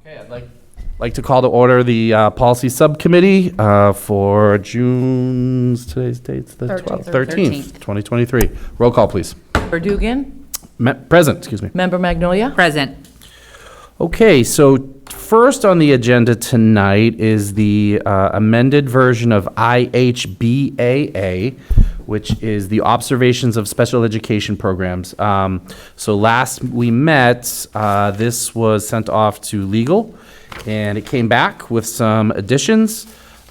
Okay, I'd like to call to order the policy subcommittee for today's date's the 13th, 2023. Roll call, please. Member Dugan? Present, excuse me. Member Magnolia? Present. Okay, so first on the agenda tonight is the amended version of IHBAA, which is the observations of special education programs. So last we met, this was sent off to legal, and it came back with some additions.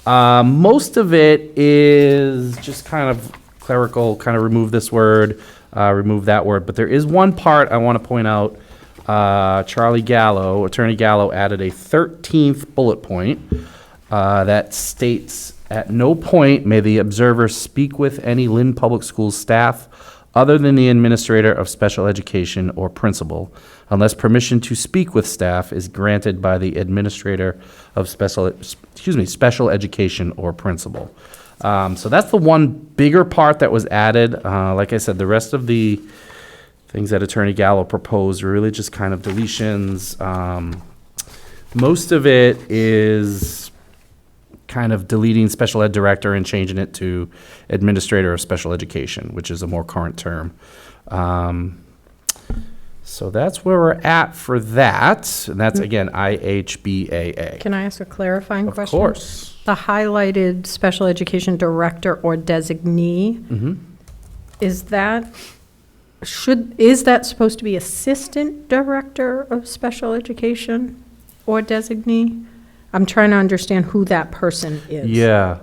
Most of it is just kind of clerical, kind of remove this word, remove that word. But there is one part I want to point out. Attorney Gallo added a 13th bullet point that states, at no point may the observer speak with any Lynn Public Schools staff other than the administrator of special education or principal, unless permission to speak with staff is granted by the administrator of special education or principal. So that's the one bigger part that was added. Like I said, the rest of the things that Attorney Gallo proposed are really just kind of deletions. Most of it is kind of deleting special ed director and changing it to administrator of special education, which is a more current term. So that's where we're at for that. And that's, again, IHBAA. Can I ask a clarifying question? Of course. The highlighted special education director or designee, is that supposed to be assistant director of special education or designee? I'm trying to understand who that person is. Yeah.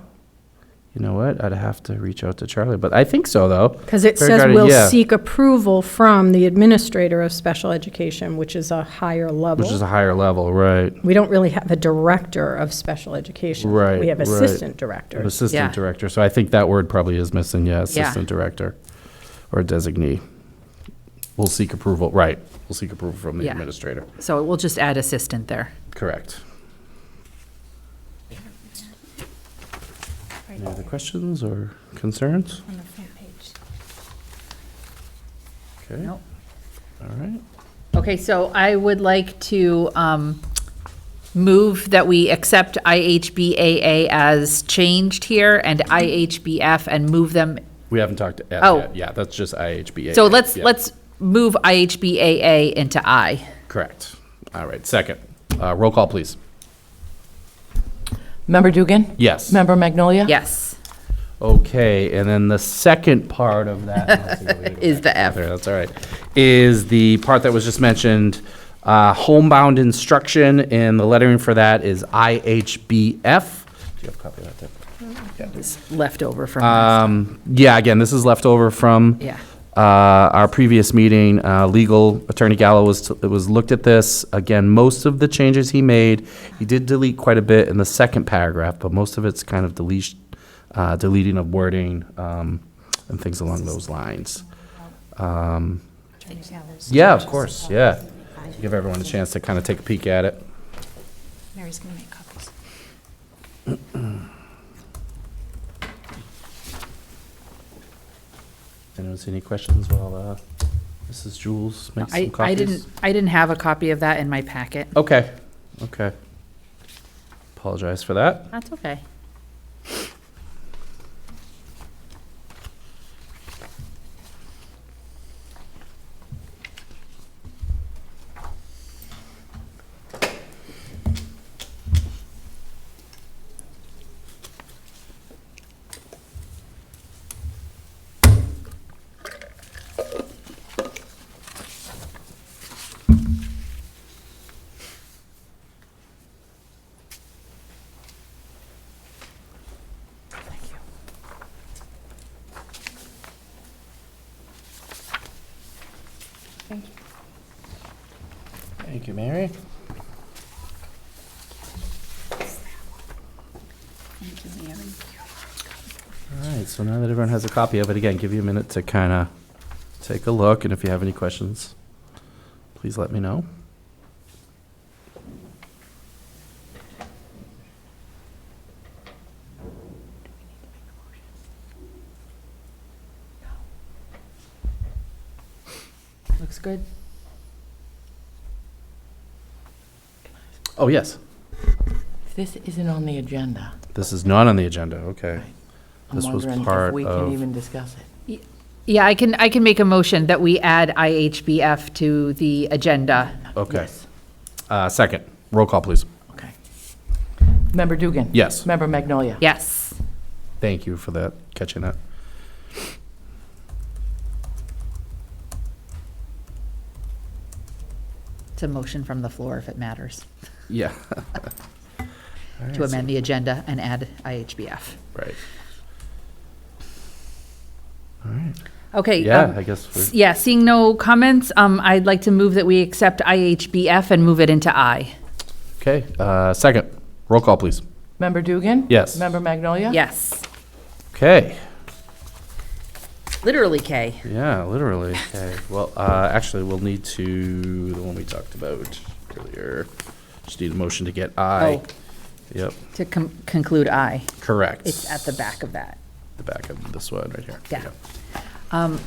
You know what? I'd have to reach out to Charlie, but I think so, though. Because it Very says guarded, we'll yeah. seek approval from the administrator of special education, which is a higher level. Which is a higher level, right. We don't really have a director of special education. Right, We have right. assistant directors. Assistant Yeah. director. So I think that word probably is missing, yeah, assistant director or designee. We'll seek approval, right. We'll seek approval from the Yeah. administrator. So we'll just add assistant there. Correct. Any other questions or concerns? On the front page. Okay, Nope. all right. Okay, so I would like to move that we accept IHBAA as changed here and IHBF and move them. We haven't talked to F Oh. yet. Yeah, that's just IHBA. So let's Yeah. move IHBAA into I. Correct. All right, second. Roll call, please. Member Dugan? Yes. Member Magnolia? Yes. Okay, and then the second part of that Is the F. There, that's all right. Is the part that was just mentioned, homebound instruction, and the lettering for that is IHBF. Do you have a copy of that, Deb? It's left over from last. Yeah, again, this is left over from Yeah. our previous meeting. Legal Attorney Gallo was looked at this. Again, most of the changes he made, he did delete quite a bit in the second paragraph, but most of it's kind of deleting of wording and things along those lines. Yeah, of course, yeah. Give everyone a chance to kind of take a peek at it. Mary's going to make copies. Anyone see any questions while Mrs. Jules makes some copies? I didn't have a copy of that in my packet. Okay, okay. Apologize for that. That's okay. Thank you, Mary. All right, so now that everyone has a copy of it, again, give you a minute to kind of take a look, and if you have any questions, please let me know. Looks good. Oh, yes. This isn't on the agenda. This is not on the agenda, okay. I'm This was wondering if part we can of, even discuss it. Yeah, I can make a motion that we add IHBF to the agenda. okay. Yes. Second, roll call, please. Okay. Member Dugan? Yes. Member Magnolia? Yes. Thank you for that, catching that. It's a motion from the floor if it matters, Yeah. to amend the agenda and add IHBF. Right. All right. Okay. Yeah, I guess we, Yeah, seeing no comments, I'd like to move that we accept IHBF and move it into I. okay. Second, roll call, please. Member Dugan? Yes. Member Magnolia? Yes. Okay. Literally K. Yeah, literally. Okay. Well, actually, we'll need to, the one we talked about earlier, just need a motion to get I. Oh. Yep, To conclude I. correct. It's at the back of that. The back of this one right here. Yeah.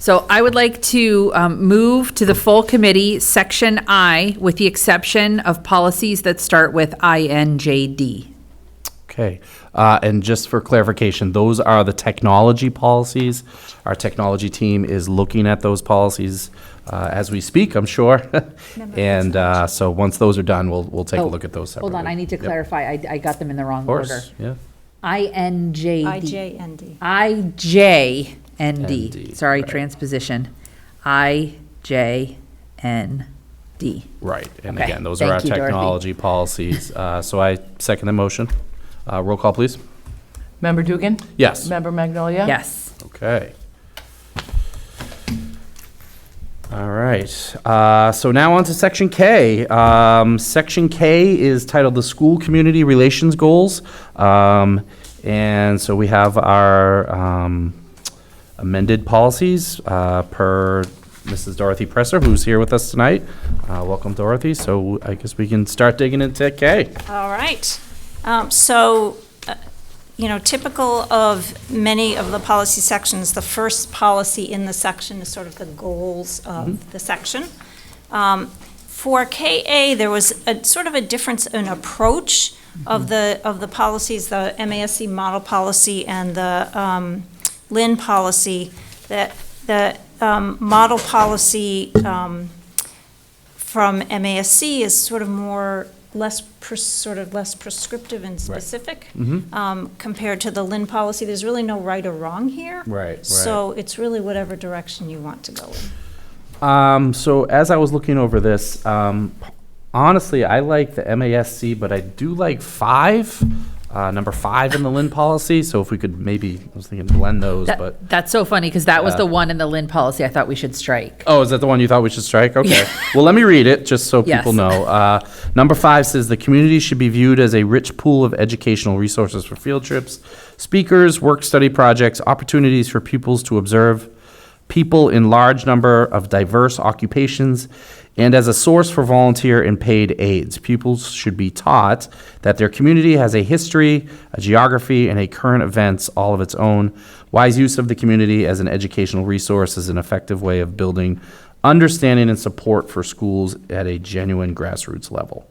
So I would like to move to the full committee, section I, with the exception of policies that start with INJD. Okay, and just for clarification, those are the technology policies. Our technology team is looking at those policies as we speak, I'm sure. And so once those are done, we'll take a look at those separately. Hold on, I need to Yep. clarify. I got them in the wrong Of order. course, yeah. INJD. IJND. IJND. ND, Sorry, right. transposition. IJND. Right, and Okay, again, those are our thank you, Dorothy. technology policies. So I second the motion. Roll call, please. Member Dugan? Yes. Member Magnolia? Yes. Okay. All right, so now on to section K. Section K is titled the School Community Relations Goals. And so we have our amended policies per Mrs. Dorothy Presser, who's here with us tonight. Welcome, Dorothy. So I guess we can start digging into K. All right. So, typical of many of the policy sections, the first policy in the section is sort of the goals of the section. For KA, there was a sort of a difference in approach of the policies, the MASC model policy and the Lynn policy. That the model policy from MASC is sort of less prescriptive and specific compared to the Lynn policy. There's really no right or wrong here. Right. So it's really whatever direction you want to go in. So as I was looking over this, honestly, I like the MASC, but I do like number 5 in the Lynn policy. So if we could maybe, I was thinking blend those, but. That's so funny, because that was the one in the Lynn policy I thought we should strike. Oh, is that the one you thought we should strike? Okay. Well, let me read it, just so people Yes. know. Number 5 says, "The community should be viewed as a rich pool of educational resources for field trips, speakers, work-study projects, opportunities for pupils to observe people in large number of diverse occupations, and as a source for volunteer and paid aids. Pupils should be taught that their community has a history, a geography, and a current events all of its own. Wise use of the community as an educational resource is an effective way of building understanding and support for schools at a genuine grassroots level."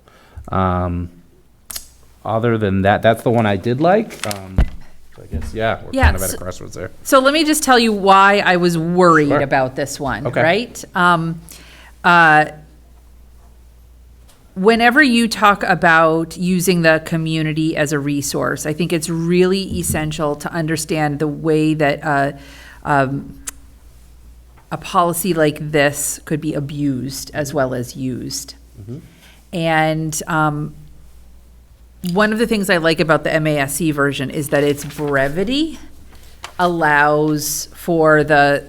Other than that, that's the one I did like. So I guess, yeah, we're kind of at a crossroads there. So let me just tell you why I was worried Sure. about this one, Okay. right? Whenever you talk about using the community as a resource, I think it's really essential to understand the way that a policy like this could be abused as well as used. And one of the things I like about the MASC version is that its brevity allows for the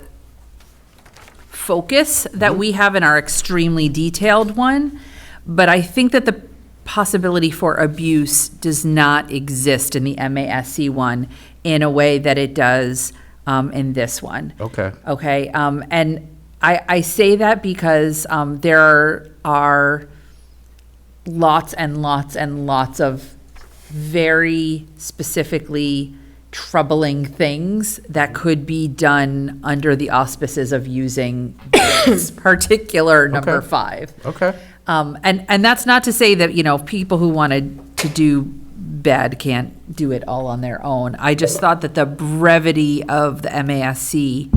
focus that we have in our extremely detailed one. But I think that the possibility for abuse does not exist in the MASC one in a way that it does in this one. Okay. Okay, and I say that because there are lots and lots and lots of very specifically troubling things that could be done under the auspices of using this particular number Okay. 5. Okay. And that's not to say that, people who wanted to do bad can't do it all on their own. I just thought that the brevity of the MASC,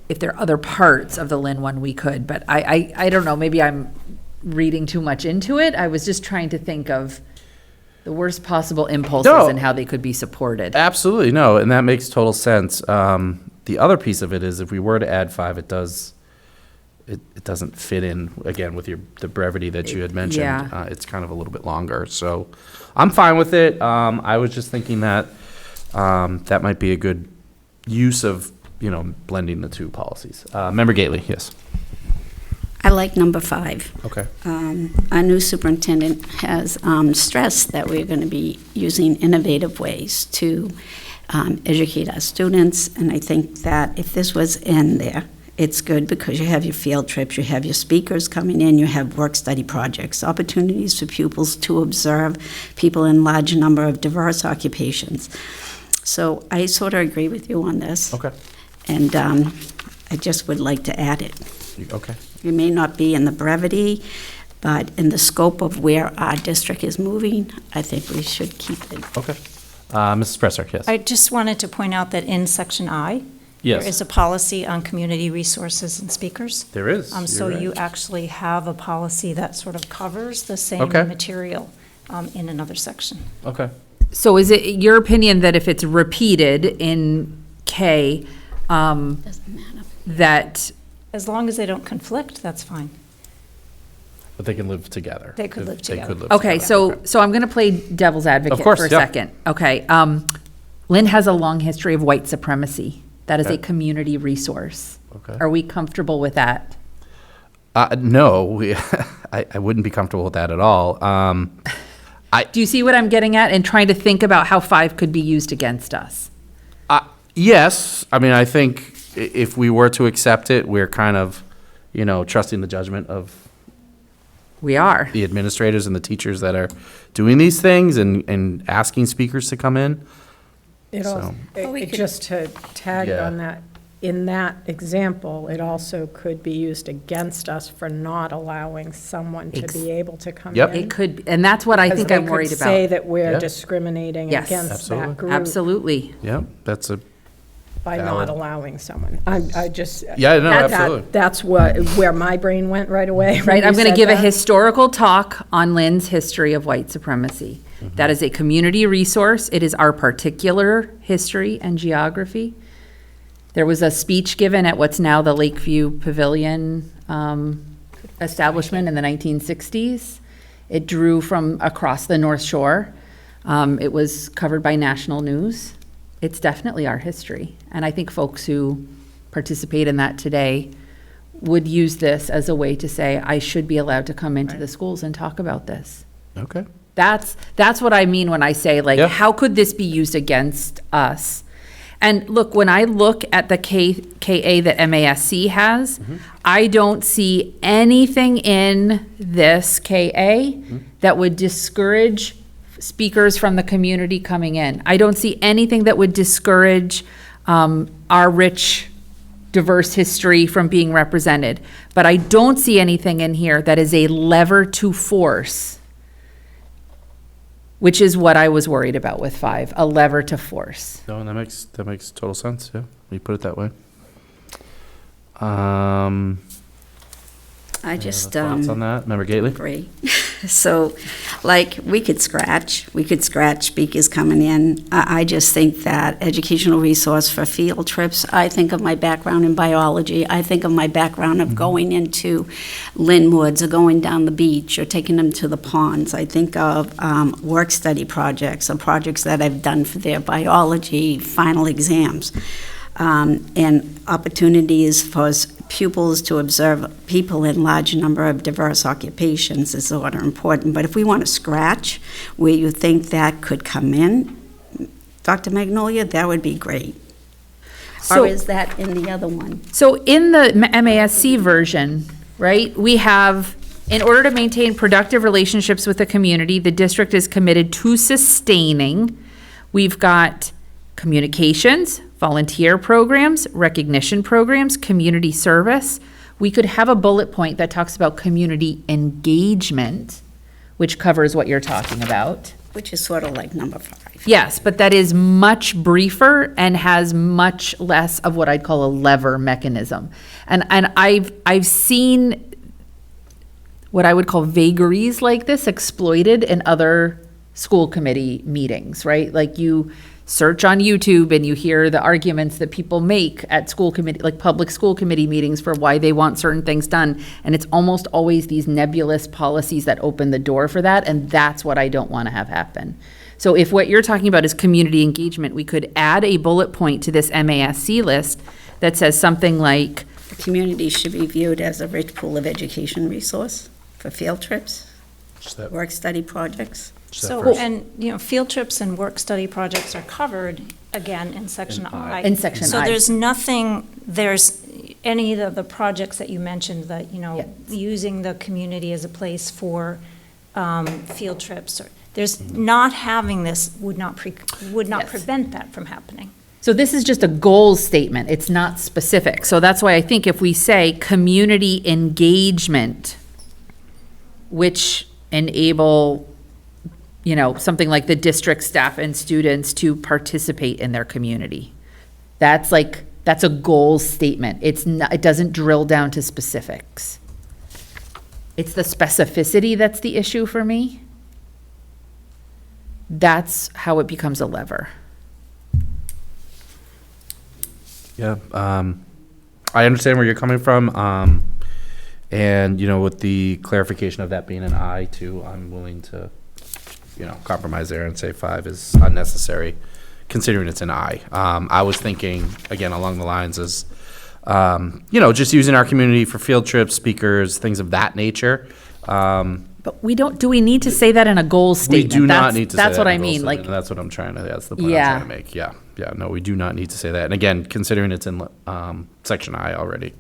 if there are other parts of the Lynn one, we could, but I don't know, maybe I'm reading too much into it. I was just trying to think of the worst possible impulses No. and how they could be supported. Absolutely, no, and that makes total sense. The other piece of it is if we were to add 5, it doesn't fit in, again, with the brevity that you had mentioned. Yeah. It's kind of a little bit longer, so I'm fine with it. I was just thinking that that might be a good use of, blending the two policies. Member Gately, yes. I like number 5. Okay. Our new superintendent has stressed that we're going to be using innovative ways to educate our students, and I think that if this was in there, it's good because you have your field trips, you have your speakers coming in, you have work-study projects, opportunities for pupils to observe people in large number of diverse occupations. So I sort of agree with you on this. Okay. And I just would like to add it. Okay. It may not be in the brevity, but in the scope of where our district is moving, I think we should keep it. Okay. Mrs. Presser, yes. I just wanted to point out that in section I, Yes. there is a policy on community resources and speakers. There is. So You're right. you actually have a policy that sort of covers the same Okay. material in another section. Okay. So is it your opinion that if it's repeated in K, Doesn't matter. that, As long as they don't conflict, that's fine. But they can live together. They could live They together. could live okay, together. so I'm going to play devil's advocate Of course, for a yeah. second. Okay, Lynn has a long history of white supremacy. That is a Okay. community resource. Okay. Are we comfortable with that? No, I wouldn't be comfortable with that at all. Do you see what I'm getting at in trying to think about how 5 could be used against us? Yes, I mean, I think if we were to accept it, we're kind of, trusting the judgment of We are. the administrators and the teachers that are doing these things and asking speakers to come in. It So- also, Well, we could- just to tag Yeah. on that, in that example, it also could be used against us for not allowing someone to Ex- be able to come in. Yep. It could, and that's what I Because think they I'm could worried say about. that we're Yeah. discriminating Yes. against Absolutely. that group Absolutely. Yeah, that's a, by Valid. not allowing someone. I just. yeah, no, That's- absolutely. That's where my brain went right away. when Right, you I'm going to said give a that. historical talk on Lynn's history of white supremacy. That is a community resource. It is our particular history and geography. There was a speech given at what's now the Lakeview Pavilion establishment in the 1960s. It drew from across the North Shore. It was covered by national news. It's definitely our history. And I think folks who participate in that today would use this as a way to say, I should be allowed to come into the schools and talk about this. Okay. That's what I mean when I say, like, Yeah. how could this be used against us? And look, when I look at the KA that MASC has, I don't see anything in this KA that would discourage speakers from the community coming in. I don't see anything that would discourage our rich, diverse history from being represented. But I don't see anything in here that is a lever to force, which is what I was worried about with 5, a lever to force. No, that makes total sense, yeah, when you put it that way. I Any just other thoughts on that? Member Gately? agree. So, like, we could scratch speakers coming in. I just think that educational resource for field trips, I think of my background in biology, I think of my background of going into Lynn Woods or going down the beach or taking them to the ponds. I think of work study projects or projects that I've done for their biology final exams. And opportunities for pupils to observe people in large number of diverse occupations is sort of important. But if we want to scratch where you think that could come in, Dr. Magnolia, that would be great. So- Or is that in the other one? So in the MASC version, right, we have, in order to maintain productive relationships with the community, the district is committed to sustaining. We've got communications, volunteer programs, recognition programs, community service. we could have a bullet point that talks about community engagement, which covers what you're talking about. Which is sort of like number 5. Yes, but that is much briefer and has much less of what I'd call a lever mechanism. And I've seen what I would call vagaries like this exploited in other school committee meetings, right? Like you search on YouTube and you hear the arguments that people make at school committee, like public school committee meetings for why they want certain things done. And it's almost always these nebulous policies that open the door for that. And that's what I don't want to have happen. So if what you're talking about is community engagement, we could add a bullet point to this MASC list that says something like, The community should be viewed as a rich pool of education resource for field trips, Just that- work-study projects. just that So, first. and, field trips and work-study projects are covered, again, in section In I. I. In section So I. there's any of the projects that you mentioned that, Yes. using the community as a place for field trips, or, there's not having this would not Yes. prevent that from happening. so this is just a goal statement, it's not specific. So that's why I think if we say community engagement, which enable, something like the district staff and students to participate in their community. That's a goal statement. It's not, it doesn't drill down to specifics. It's the specificity that's the issue for me. That's how it becomes a lever. Yeah, I understand where you're coming from, and, with the clarification of that being an I too, I'm willing to, compromise there and say 5 is unnecessary, considering it's an I. I was thinking, again, along the lines as, just using our community for field trips, speakers, things of that nature. But do we need to say that in a goal We statement? do not That's- need to say that. That's what in I a goal mean, statement, like, and that's what I'm trying to, that's the point I'm Yeah. trying to make, yeah, no, we do not need to say that, and again, considering it's in, section I already.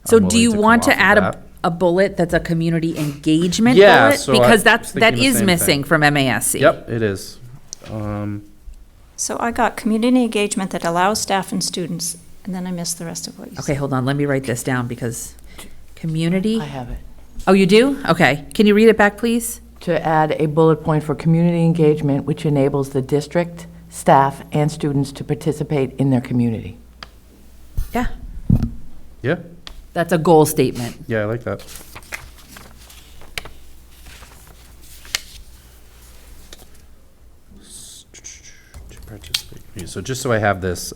so I'm do you willing want come to off add of a, that. a bullet that's a community engagement Yeah, bullet? so I Because was that thinking the is same missing thing. from MASC. Yep, it is. So I got community engagement that allows staff and students, and then I missed the rest of what you said. Okay, hold on, let me write this down because community, I have it. oh, you do? Okay, can you read it back, please? To add a bullet point for community engagement, which enables the district, staff, and students to participate in their community. Yeah, Yeah, that's a goal statement. yeah, I like that. To participate. So just so I have this,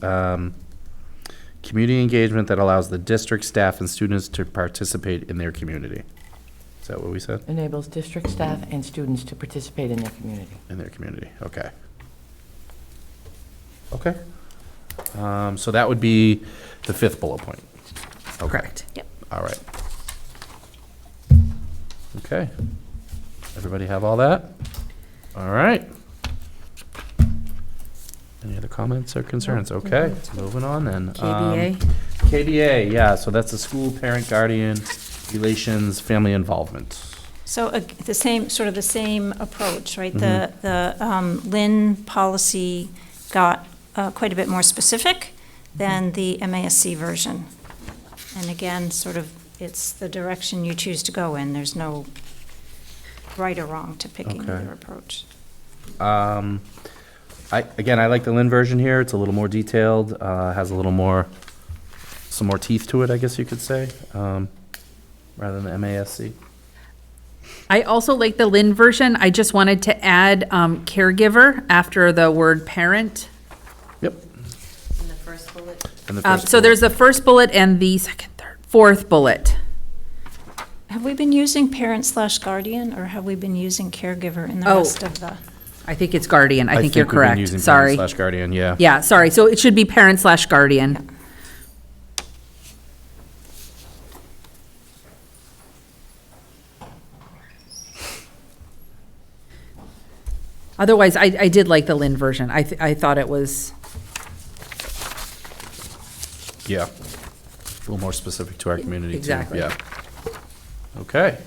community engagement that allows the district staff and students to participate in their community. Is that what we said? Enables district staff and students to participate in their community. In their community, okay. Okay. So that would be the 5th bullet point. Okay. Correct. All right. Okay. Everybody have all that? All right. Any other comments or concerns? Okay, moving on then. KBA? KBA, yeah, so that's the school parent guardian relations, family involvement. So the same approach, right? The Lynn policy got quite a bit more specific than the MASC version. And again, it's the direction you choose to go in. There's no right or wrong to picking Okay. either approach. I like the Lynn version here. It's a little more detailed, has a little more, some more teeth to it, I guess you could say, rather than the MASC. I also like the Lynn version. I just wanted to add caregiver after the word parent. Yep. In the first bullet. And the first So there's the first bullet and the second, third, fourth bullet. Have we been using parent/guardian, or have we been using caregiver in the Oh. rest of the? I think it's guardian. I think you're we've been correct. using Sorry. parent/guardian, yeah. Yeah, sorry. So it should be parent/guardian. Otherwise, I did like the Lynn version. I thought it was, Yeah. A little more specific to our community too. Exactly. Yeah. Okay.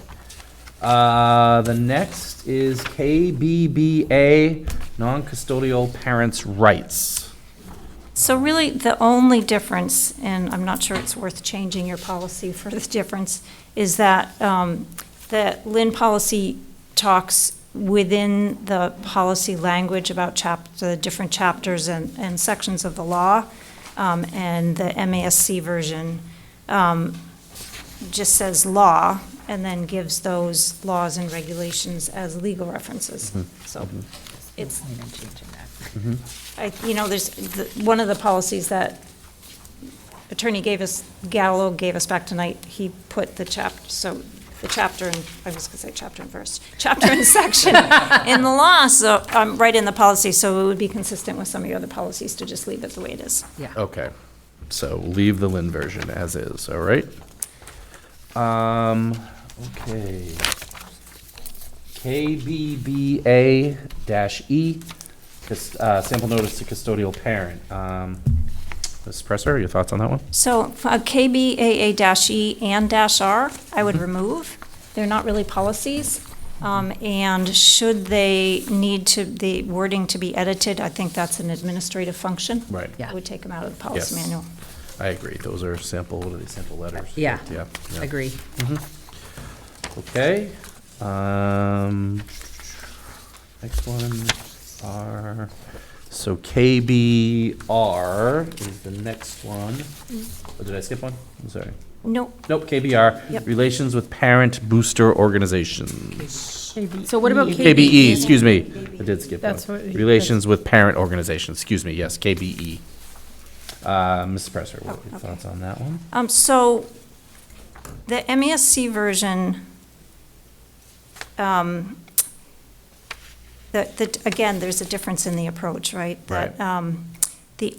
The next is KBBA, non-custodial parents' rights. So really, the only difference, and I'm not sure it's worth changing your policy for the difference, is that the Lynn policy talks within the policy language about the different chapters and sections of the law, and the MASC version just says law, and then gives those laws and regulations as legal references. So it's, one of the policies that Attorney Gallo gave us back tonight, he put the chapter and, I was gonna say chapter and verse, chapter and section in the law, so, right in the policy, so it would be consistent with some of your other policies to just leave it the way it is. Yeah. Okay, so leave the Lynn version as is, all right? Okay. KBBA-E, sample notice to custodial parent. Ms. Presser, your thoughts on that one? So KBAA-E and -R, I would remove. They're not really policies. And should they need the wording to be edited, I think that's an administrative function. Right. Yeah. I would take them out of the policy Yes. manual. I agree. Those are sample, what are they, sample letters? Yeah. Yeah. Agree. Okay. Next one are, so KBR is the next one. Oh, did I skip one? I'm sorry. No, Nope, KBR, Yep. relations with parent booster organizations. So what about KBE, excuse me. I did skip one. That's what- Relations with parent organizations, excuse me, yes, KBE. Mrs. Presser, what are your okay. thoughts on that one? So the MASC version, again, there's a difference in the approach, right? Right. That,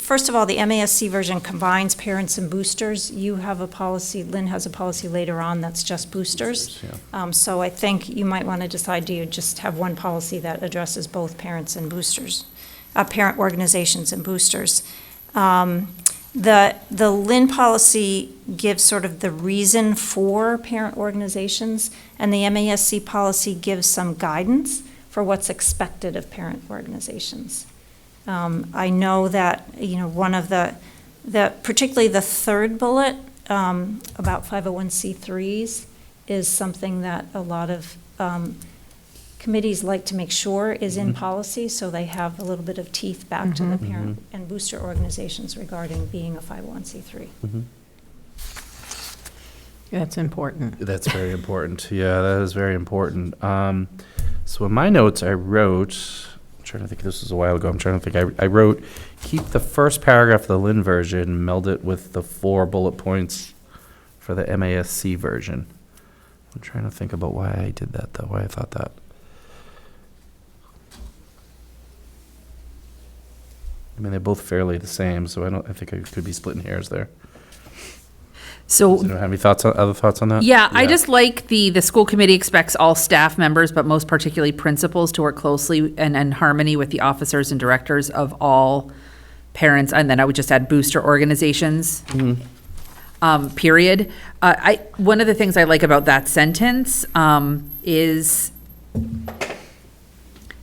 first of all, the MASC version combines parents and boosters. You have a policy, Lynn has a policy later on that's just boosters. Yeah. So I think you might want to decide, do you just have one policy that addresses both parents and boosters, parent organizations and boosters? The Lynn policy gives sort of the reason for parent organizations, and the MASC policy gives some guidance for what's expected of parent organizations. I know that, one of particularly the third bullet about 501c3s is something that a lot of committees like to make sure is in policy, so they have a little bit of teeth back to the parent and booster organizations regarding being a 501c3. That's important. That's very important. Yeah, that is very important. So in my notes, I wrote, I'm trying to think, this was a while ago, I wrote, keep the first paragraph of the Lynn version, meld it with the 4 bullet points for the MASC version. I'm trying to think about why I did that, though, why I thought that. I mean, they're both fairly the same, so I think I could be splitting hairs there. So Does anyone have any other thoughts on that? yeah, I just like the school committee expects all staff members, but most particularly principals, to work closely and in harmony with the officers and directors of all parents, and then I would just add booster organizations, period. One of the things I like about that sentence is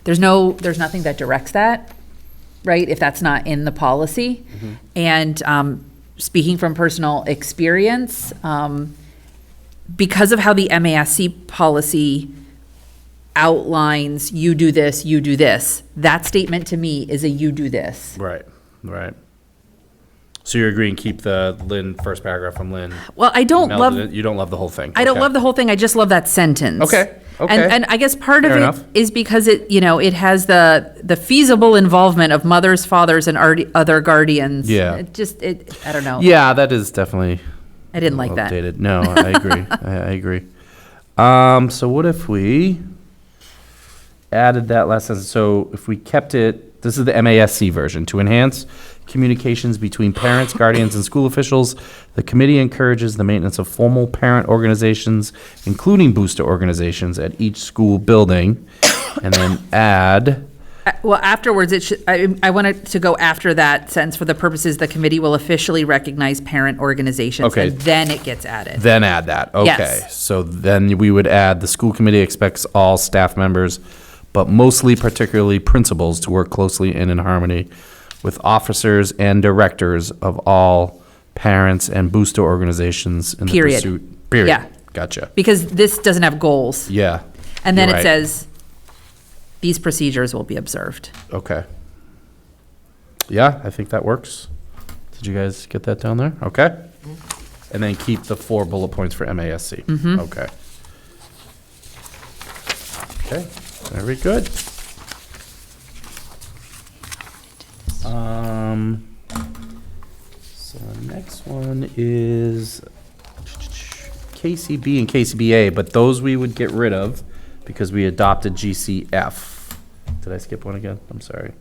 there's nothing that directs that, right, if that's not in the policy. And speaking from personal experience, because of how the MASC policy outlines, you do this, that statement to me is a you do this. Right. So you're agreeing, keep the Lynn, first paragraph from Lynn. Well, I don't melded love, it. You don't love the whole thing. I don't Okay. love the whole thing, I just love that sentence. Okay. And I guess part of Fair it enough. is because it has the feasible involvement of mothers, fathers, and other guardians. Yeah. I don't know. Yeah, that is definitely I didn't like that. outdated. No, I agree. I agree. So what if we added that last sentence? So if we kept it, this is the MASC version, to enhance communications between parents, guardians, and school officials, the committee encourages the maintenance of formal parent organizations, including booster organizations, at each school building, and then add, Well, afterwards, I want it to go after that sentence, for the purposes, the committee will officially recognize parent organizations. Okay. And then it gets added. then add that. Okay. Yes. So then we would add, the school committee expects all staff members, but mostly particularly principals, to work closely and in harmony with officers and directors of all parents and booster organizations in the Period. pursuit. Period. Yeah. Gotcha. Because this doesn't have goals. Yeah. And then You're it right. says, these procedures will be observed. Okay. Yeah, I think that works. Did you guys get that down there? Okay. And then keep the 4 bullet points for MASC. Okay. Okay, very good. So the next one is KCB and KCBA, but those we would get rid of because we adopted GCF. Did I skip one again? I'm sorry.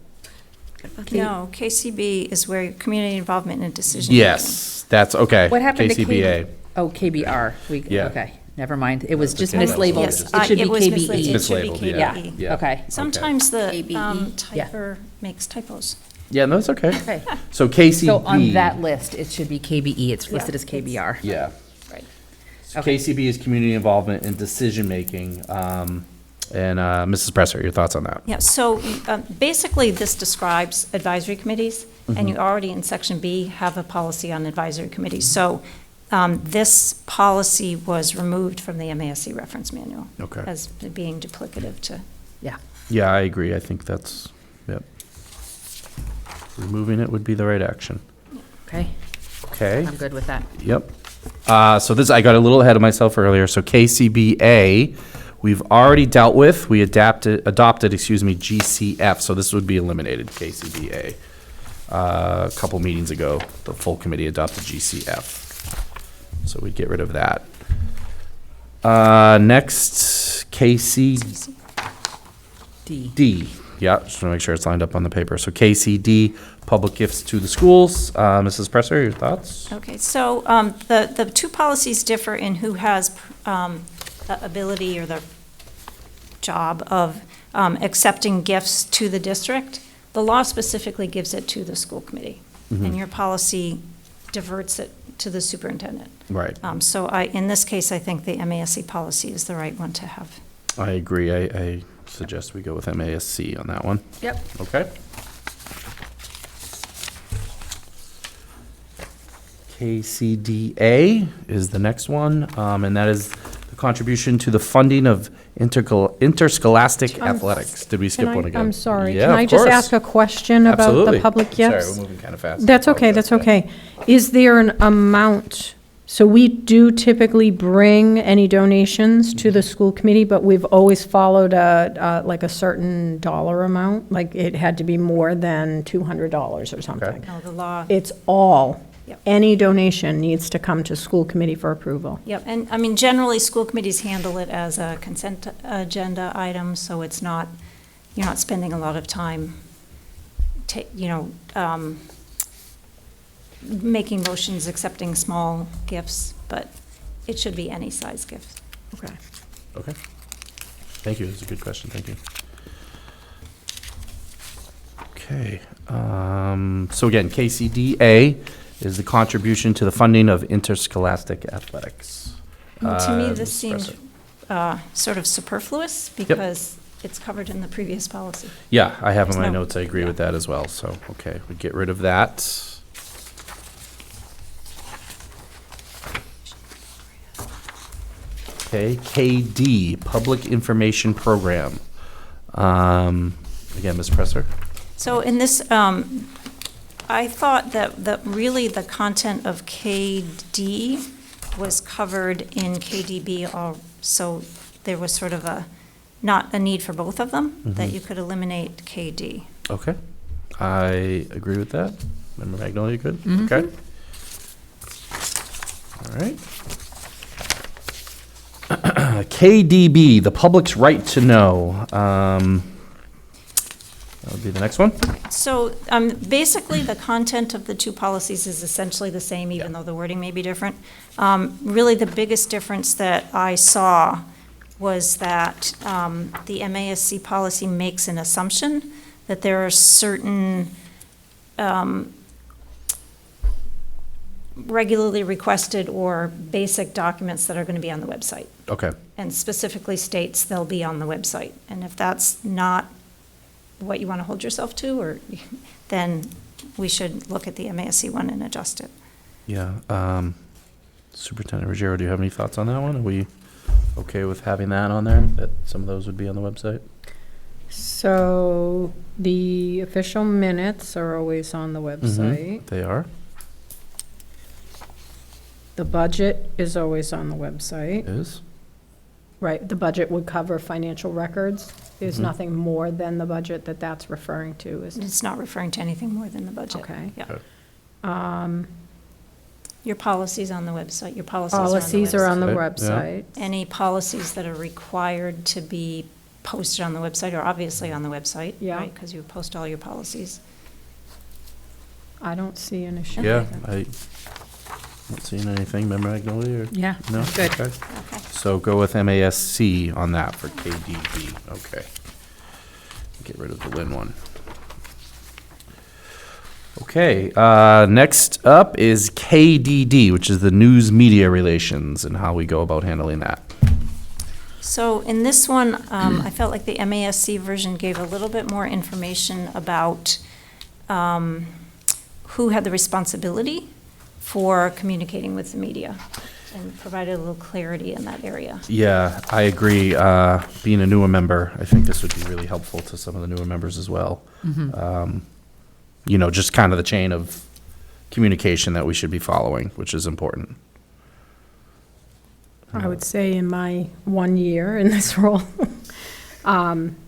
No, KCB is where community involvement in decision. Yes, that's, okay. What happened to KCBA. Oh, KBR. Yeah. Okay, never mind. It was just okay. mislabeled. Yes, It should be it was mislabeled. KBE. It should be Mislabeled, yeah. KBE. Yeah. Okay. Sometimes the KBE. typer makes typos. Yeah, no, it's okay. Okay. So KCB. So on that list, it should be KBE. It's Yeah, listed as it's- KBR. Yeah. Right. So Okay. KCB is community involvement in decision-making. And Mrs. Presser, your thoughts on that? Yeah, so basically, this describes advisory committees, and you already in section B have a policy on advisory committees. So this policy was removed from the MASC reference manual. Okay. As being duplicative to, Yeah. Yeah, I agree. I think that's, yep. Removing it would be the right action. Okay, Okay, I'm good with that. yep. So this, I got a little ahead of myself earlier. So KCBA, we've already dealt with. We adopted, GCF. So this would be eliminated, KCBA. A couple meetings ago, the full committee adopted GCF. So we'd get rid of that. Next, KCD. D. Yeah, just want to make sure it's lined up on the paper. So KCD, public gifts to the schools. Mrs. Presser, your thoughts? okay, so the two policies differ in who has the ability or the job of accepting gifts to the district. The law specifically gives it to the school committee, and your policy diverts it to the superintendent. Right. So in this case, I think the MASC policy is the right one to have. I agree. I suggest we go with MASC on that one. Yep. Okay. KCDA is the next one, and that is the contribution to the funding of interscholastic athletics. Did we skip one again? I'm sorry. Yeah, Can I of just course. ask a question about Absolutely. the public gifts? Sorry, we're moving kind of fast. That's okay, that's okay. Is there an amount, so we do typically bring any donations to the school committee, but we've always followed like a certain dollar amount? Like it had to be more than $200 or something? No, the law, It's all, Yep. any donation needs to come to school committee for approval? yep, and I mean, generally, school committees handle it as a consent agenda item, so it's not, you're not spending a lot of time, making motions, accepting small gifts, but it should be any size gift. Okay. Okay. Thank you. That's a good question. Thank you. Okay. So again, KCDA is the contribution to the funding of interscholastic athletics. And to me, Mrs. this seems Presser. sort of superfluous because it's covered in the previous policy. Yeah, I have in my No. notes. I agree Yeah. with that as well. So, okay, we get rid of that. Okay, KD, Public Information Program. Again, Ms. Presser? So in this, I thought that really the content of KD was covered in KDB, so there was sort of not a need for both of them, that you could eliminate KD. Okay, I agree with that. Member Magnolia, good? Okay. All right. KDB, the public's right to know. That would be the next one. So basically, the content of the two policies is essentially the same, even though the wording may be different. Really, the biggest difference that I saw was that the MASC policy makes an assumption that there are certain regularly requested or basic documents that are going to be on the website, Okay, and specifically states they'll be on the website. And if that's not what you want to hold yourself to, or then we should look at the MASC one and adjust it. Yeah. Superintendent Ruggiero, do you have any thoughts on that one? Are we okay with having that on there, that some of those would be on the website? So the official minutes are always on the website. They are? The budget is always on the website. Is? Right, the budget would cover financial records. There's nothing more than the budget that that's referring to, is it? It's not referring to anything more than the budget. Okay. Yeah. Your policies on the website, your policies Policies are on the Right, yeah. website. Any policies that are required to be posted on the website are obviously on the website, Yeah. right? Because you post all your policies. I don't see an issue Yeah, with it. I not seeing anything, member Magnolia, or? Yeah, No? good. Okay. Okay. So go with MASC on that for KDD, okay. Get rid of the Lynn one. Okay, next up is KDD, which is the news media relations and how we go about handling that. So in this one, I felt like the MASC version gave a little bit more information about who had the responsibility for communicating with the media, and provided a little clarity in that area. Yeah, I agree. Being a newer member, I think this would be really helpful to some of the newer members as well. You know, just kind of the chain of communication that we should be following, which is important. I would say in my 1 year in this role,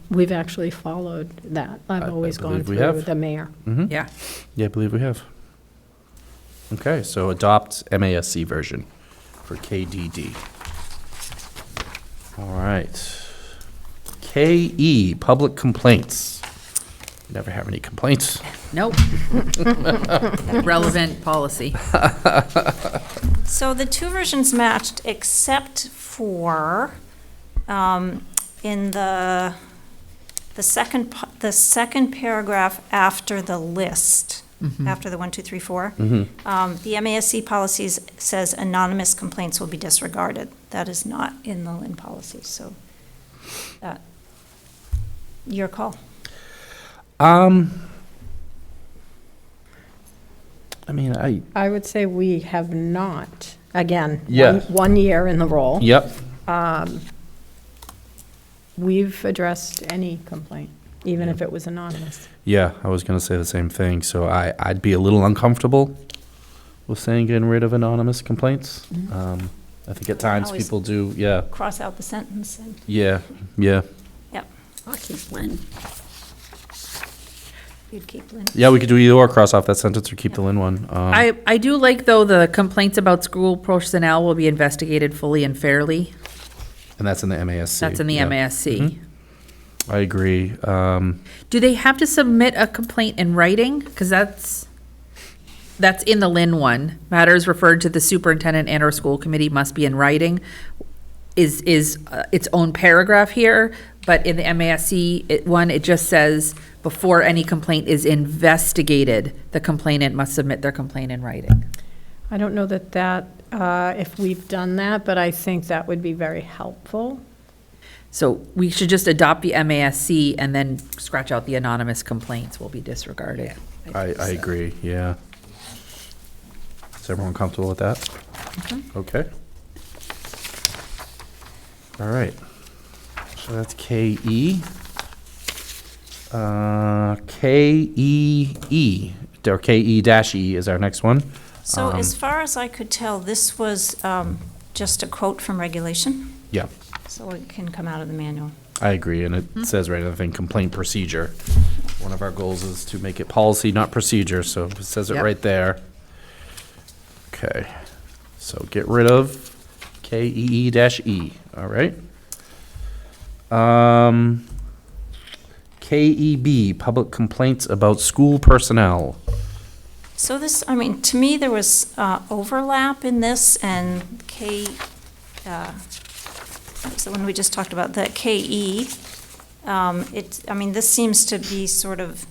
we've actually followed that. I I've always gone believe we through have. with the mayor. Yeah. Yeah, I believe we have. Okay, so adopt MASC version for KDD. All right. KE, public complaints. Never have any complaints. Nope. Relevant policy. So the two versions matched, except for in the second paragraph after the list, after the 1, 2, 3, 4. The MASC policies says anonymous complaints will be disregarded. That is not in the Lynn policy, so your call. I mean, I would say we have not, again, Yeah. 1 year in the role. yep, We've addressed any complaint, even if it was anonymous. yeah, I was gonna say the same thing, so I'd be a little uncomfortable with saying getting rid of anonymous complaints. I think at times Always- people do, yeah, Cross out the sentence and, yeah. yep, I'll keep Lynn. you'd keep Lynn. Yeah, we could do either or, cross off that sentence or keep the Lynn one. I do like, though, the complaints about school personnel will be investigated fully and fairly. And that's in the MASC. That's in the yeah. MASC. I agree. Do they have to submit a complaint in writing? Because that's in the Lynn one. Matters referred to the superintendent and/or school committee must be in writing is its own paragraph here, but in the MASC one, it just says, before any complaint is investigated, the complainant must submit their complaint in writing. I don't know that, if we've done that, but I think that would be very helpful. So we should just adopt the MASC and then scratch out the anonymous complaints will be disregarded. I agree, yeah. Is everyone comfortable with that? Okay. All right. So that's KE. KEE, or KE-E is our next one. So as far as I could tell, this was just a quote from regulation, Yeah, so it can come out of the manual. I agree, and it says right in the thing, complaint procedure. One of our goals is to make it policy, not procedure, so it says it Yep. right there. Okay, so get rid of KEE-E, all right? KEB, public complaints about school personnel. So this, I mean, to me, there was overlap in this and so when we just talked about that KE, I mean, this seems to be sort of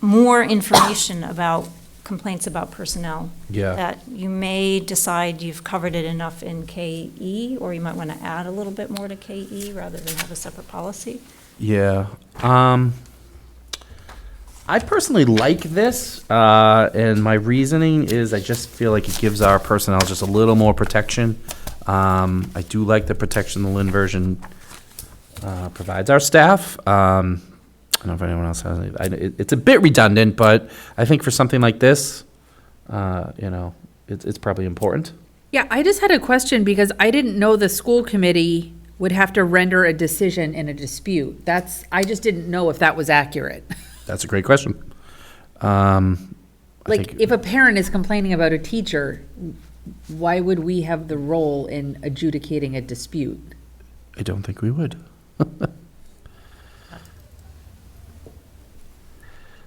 more information about complaints about personnel. Yeah. That you may decide you've covered it enough in KE, or you might want to add a little bit more to KE rather than have a separate policy. Yeah, I personally like this, and my reasoning is I just feel like it gives our personnel just a little more protection. I do like the protection the Lynn version provides our staff. I don't know if anyone else has any. It's a bit redundant, but I think for something like this, it's probably important. Yeah, I just had a question because I didn't know the school committee would have to render a decision in a dispute. I just didn't know if that was accurate. That's a great question. I Like, think- if a parent is complaining about a teacher, why would we have the role in adjudicating a dispute? I don't think we would.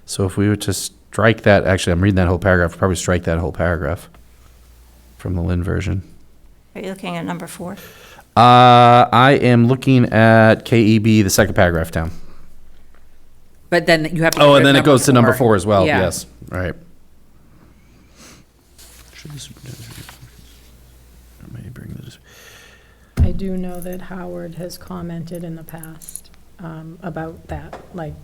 So if we were to strike that, actually, I'm reading that whole paragraph, probably strike that whole paragraph from the Lynn version. Are you looking at number 4? I am looking at KEB, the second paragraph down. But then you have to. Oh, get and rid then of it goes to number 4 as well, Yeah. yes, right. Should the superintendent may bring the dis- I do know that Howard has commented in the past about that, like,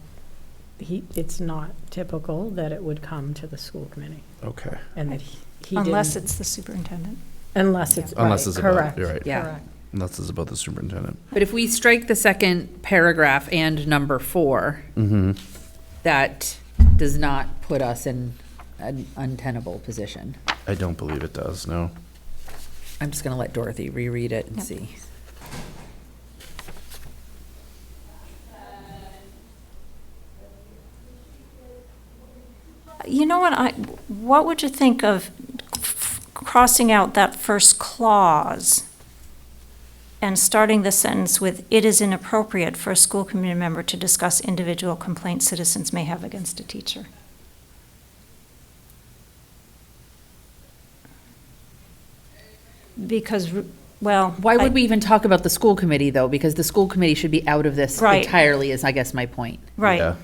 it's not typical that it would come to the school committee, Okay. and that he Unless didn't. it's the superintendent. Unless it's, Unless right, it's about- correct. you're right. Yeah. Correct. Unless it's about the superintendent. But if we strike the second paragraph and number 4, Mm-hmm. that does not put us in an untenable position. I don't believe it does, no. I'm just going to let Dorothy reread it and Yep. see. You know what would you think of crossing out that first clause and starting the sentence with, "It is inappropriate for a school committee member to discuss individual complaints citizens may have against a teacher"? Because, well. Why would we even talk about the school committee, though? Because the school committee should be out of this Right. entirely, is, I guess, my point. Right. Yeah.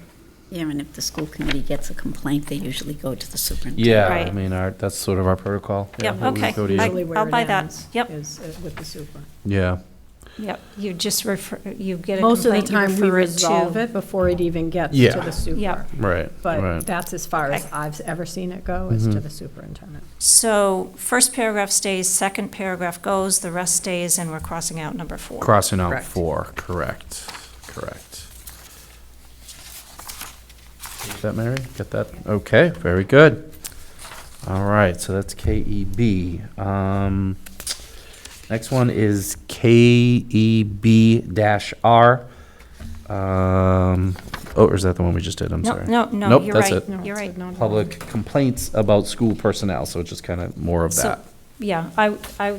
Yeah, and if the school committee gets a complaint, they usually go to the superintendent. Yeah, I Right. mean, that's sort of our protocol. Yeah, Yep, we would okay. go to you. Usually where I'll it buy that. ends Yep. is with the super. Yeah, Yep, you just refer, you get a Most of the complaint, you time, we refer it resolve to. it before it even gets to Yeah. the super. Yeah. right, But right. that's as far as Okay. I've ever seen it go, is to the superintendent. So first paragraph stays, second paragraph goes, the rest stays, and we're crossing out number 4. Crossing out Correct. 4, correct. Get that, Mary? Get that? Okay, very good. All right, so that's KEB. Next one is KEB-R. Or is that the one we just did? I'm No, sorry. no, Nope, you're that's right. it. No, You're it's right. not- Public complaints about school personnel, so it's just kind of more of So, that. yeah,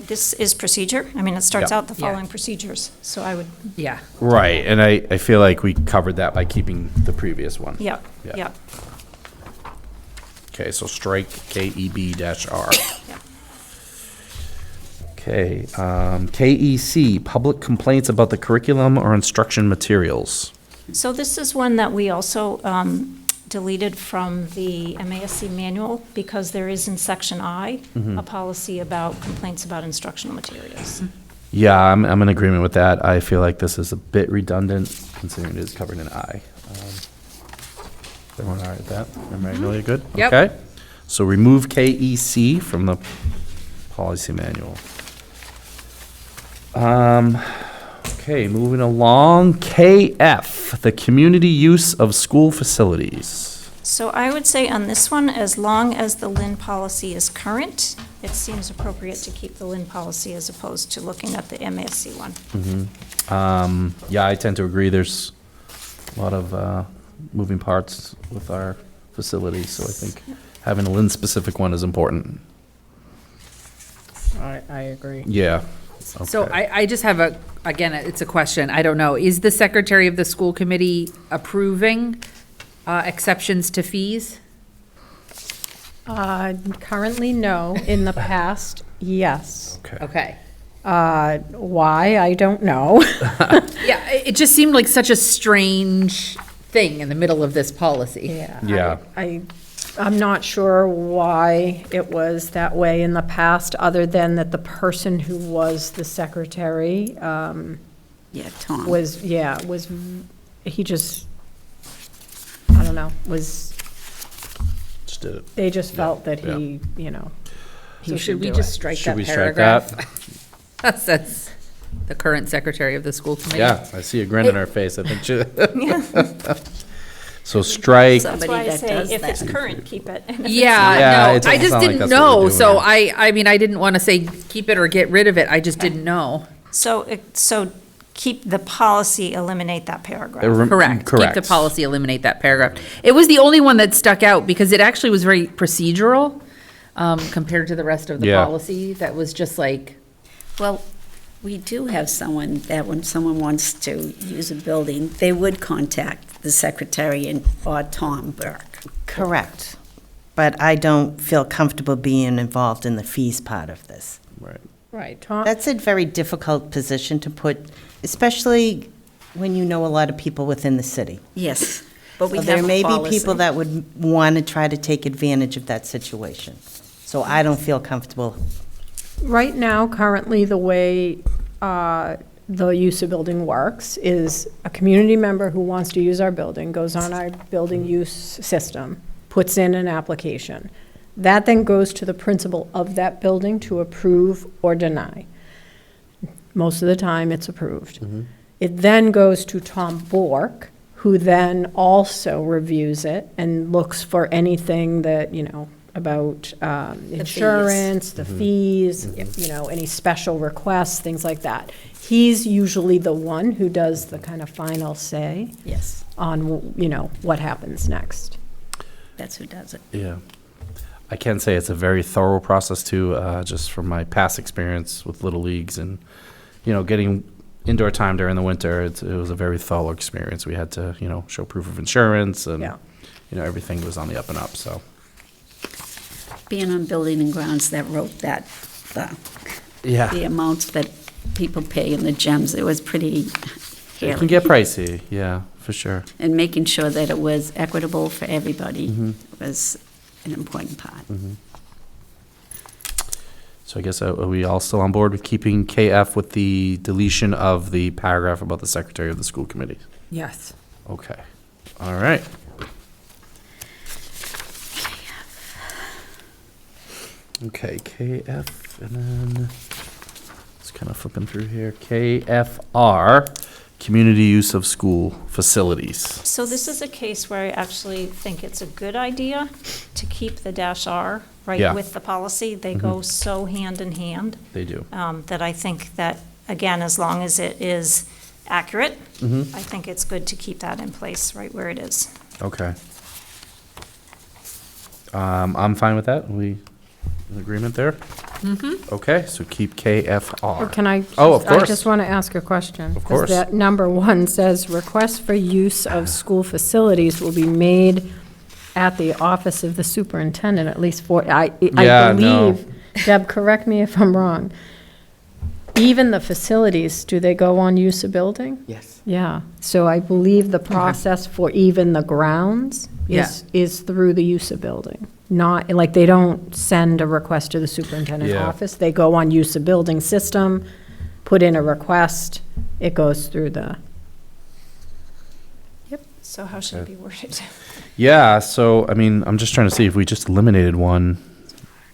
this is procedure. I mean, it starts Yeah. out the Yeah. following procedures, so I would, Yeah. Right, and I feel like we covered that by keeping the previous one. yeah, Yeah. yeah. Okay, so strike KEB-R. Yeah. Okay, KEC, public complaints about the curriculum or instruction materials. So this is one that we also deleted from the MASC manual because there is in section I, Mm-hmm. a policy about complaints about instructional materials. Yeah, I'm in agreement with that. I feel like this is a bit redundant considering it is covered in I. Everyone all right with that? Everybody really good? Yep. Okay, so remove KEC from the policy manual. Okay, moving along, KF, the community use of school facilities. So I would say on this one, as long as the Lynn policy is current, it seems appropriate to keep the Lynn policy as opposed to looking at the MASC one. Yeah, I tend to agree. There's a lot of moving parts with our facilities, so I think having a Lynn-specific one is important. I agree. Yeah. So Okay. I just have again, it's a question. I don't know. Is the secretary of the school committee approving exceptions to fees? Currently, no. In the past, yes. Okay. Okay. Why, I don't know. Yeah, it just seemed like such a strange thing in the middle of this policy. Yeah. I'm not sure why it was that way in the past, other than that the person who was the secretary Yeah, Tom. he just, I don't know, was just did it. They just felt that yeah. he, you know, he So should we do just it. strike Should that we strike paragraph? That's the current secretary of the school committee. Yeah, I see a grin on her face, I think she. So strike, That's Somebody why I that say, does if it's that. current, keep it. And if it's Yeah, Yeah, no, it doesn't I just sound like didn't that's what we're know, doing. so I mean, I didn't want to say keep it or get rid of it, I just didn't know. So keep the policy, eliminate that paragraph. Correct. Correct. Keep the policy, eliminate that paragraph. It was the only one that stuck out because it actually was very procedural compared to the rest of the Yeah. policy. That was just like, Well, we do have someone that when someone wants to use a building, they would contact the secretary or Tom Burke. Correct. But I don't feel comfortable being involved in the fees part of this. Right. Right, Tom, That's a very difficult position to put, especially when you know a lot of people within the city. Yes, but we So have there a may be policy. people that would want to try to take advantage of that situation. So I don't feel comfortable. right now, currently, the way the use of building works is a community member who wants to use our building goes on our building use system, puts in an application. That then goes to the principal of that building to approve or deny. Most of the time, it's approved. It then goes to Tom Bork, who then also reviews it and looks for anything that, you know, about insurance, the fees, you know, any special requests, things like that. He's usually the one who does the kind of final say Yes, on, you know, what happens next. that's who does it. Yeah. I can say it's a very thorough process too, just from my past experience with Little Leagues and, you know, getting indoor time during the winter. It was a very thorough experience. We had to, you know, show proof of insurance and, Yeah. you know, everything was on the up and up, so. Being on Building and Grounds that wrote that, the Yeah. amounts that people pay in the gems, it was pretty It can hairy. get pricey, yeah, for sure. And making sure that it was equitable for everybody was an important part. So I guess, are we all still on board with keeping KF with the deletion of the paragraph about the secretary of the school committee? yes. Okay, all right. Okay, KF, and then, just kind of flipping through here, KFR, community use of school facilities. So this is a case where I actually think it's a good idea to keep the -R right Yeah. with the policy. They go so hand in hand They do. that I think that, again, as long as it is accurate, Mm-hmm. I think it's good to keep that in place right where it is. Okay. I'm fine with that. We in agreement there? Mm-hmm. Okay, so keep KFR. Or can I? Oh, of I course. just want to ask a question. Of course. 'Cause that number one says, requests for use of school facilities will be made at the office of the superintendent, at least for, I Yeah, no. believe, Deb, correct me if I'm wrong. Even the facilities, do they go on use of building? Yes. Yeah, so I believe the process for even the grounds is through the use of building. Not, like, they don't send a request to the superintendent's Yeah. office. They go on use of building system, put in a request, it goes through the, So how should it be worded? Yeah, so, I mean, I'm just trying to see if we just eliminated one,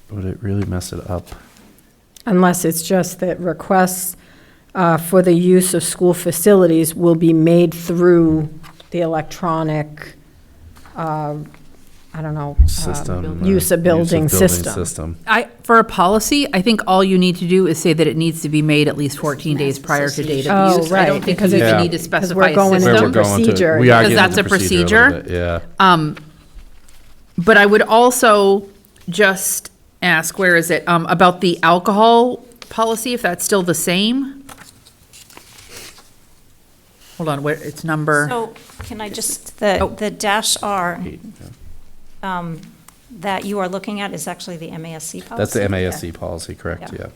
would it really mess it up? unless it's just that requests for the use of school facilities will be made through the electronic, I don't know. System. Use of building system. System. For a policy, I think all you need to do is say that it needs to be made at least 14 days prior to date of Oh, use. I don't right, think because you it's- even need to because specify we're a going Where system. we're going to. procedure, We are Because getting that's into a procedure little procedure. bit, Yeah. But I would also just ask, where is it, about the alcohol policy, if that's still the same? Hold on, where, it's number, So can I just, Oh. the -R Eight, yeah. that you are looking at is actually the MASC policy? That's the MASC policy, correct, Yeah. yeah.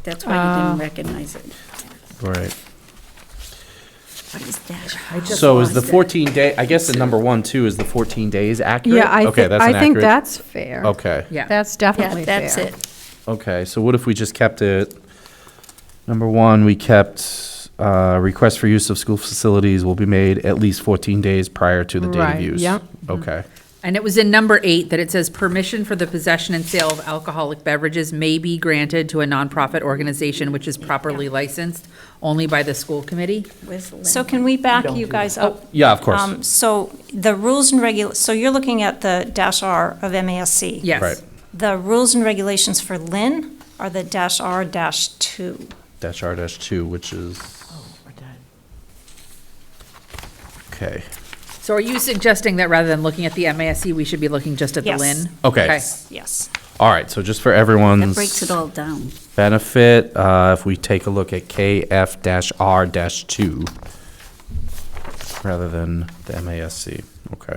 That's why you didn't recognize it. Right. What is that? So is the 14 day, I guess the number one too, is the 14 days accurate? Yeah, Okay, that's I an think accurate- that's fair. Okay, yeah. That's definitely Yeah, fair. that's it. okay, so what if we just kept it, number one, we kept, request for use of school facilities will be made at least 14 days prior to the date of Right, use? yep. Okay, And it was in number 8 that it says permission for the possession and sale of alcoholic beverages may be granted to a nonprofit organization which is properly licensed only by the school committee. Where's Lynn? So can we back Don't you do guys that. up? Yeah, of course. So the rules and so you're looking at the -R of MASC. Yes. Right. The rules and regulations for Lynn are the -R-2. -R-2, which is, Oh, we're done. okay. So are you suggesting that rather than looking at the MASC, we should be looking just at the Yes. Lynn? Okay. Yes. All right, so just for That everyone's breaks it all down. benefit, if we take a look at KF-R-2, rather than the MASC, okay.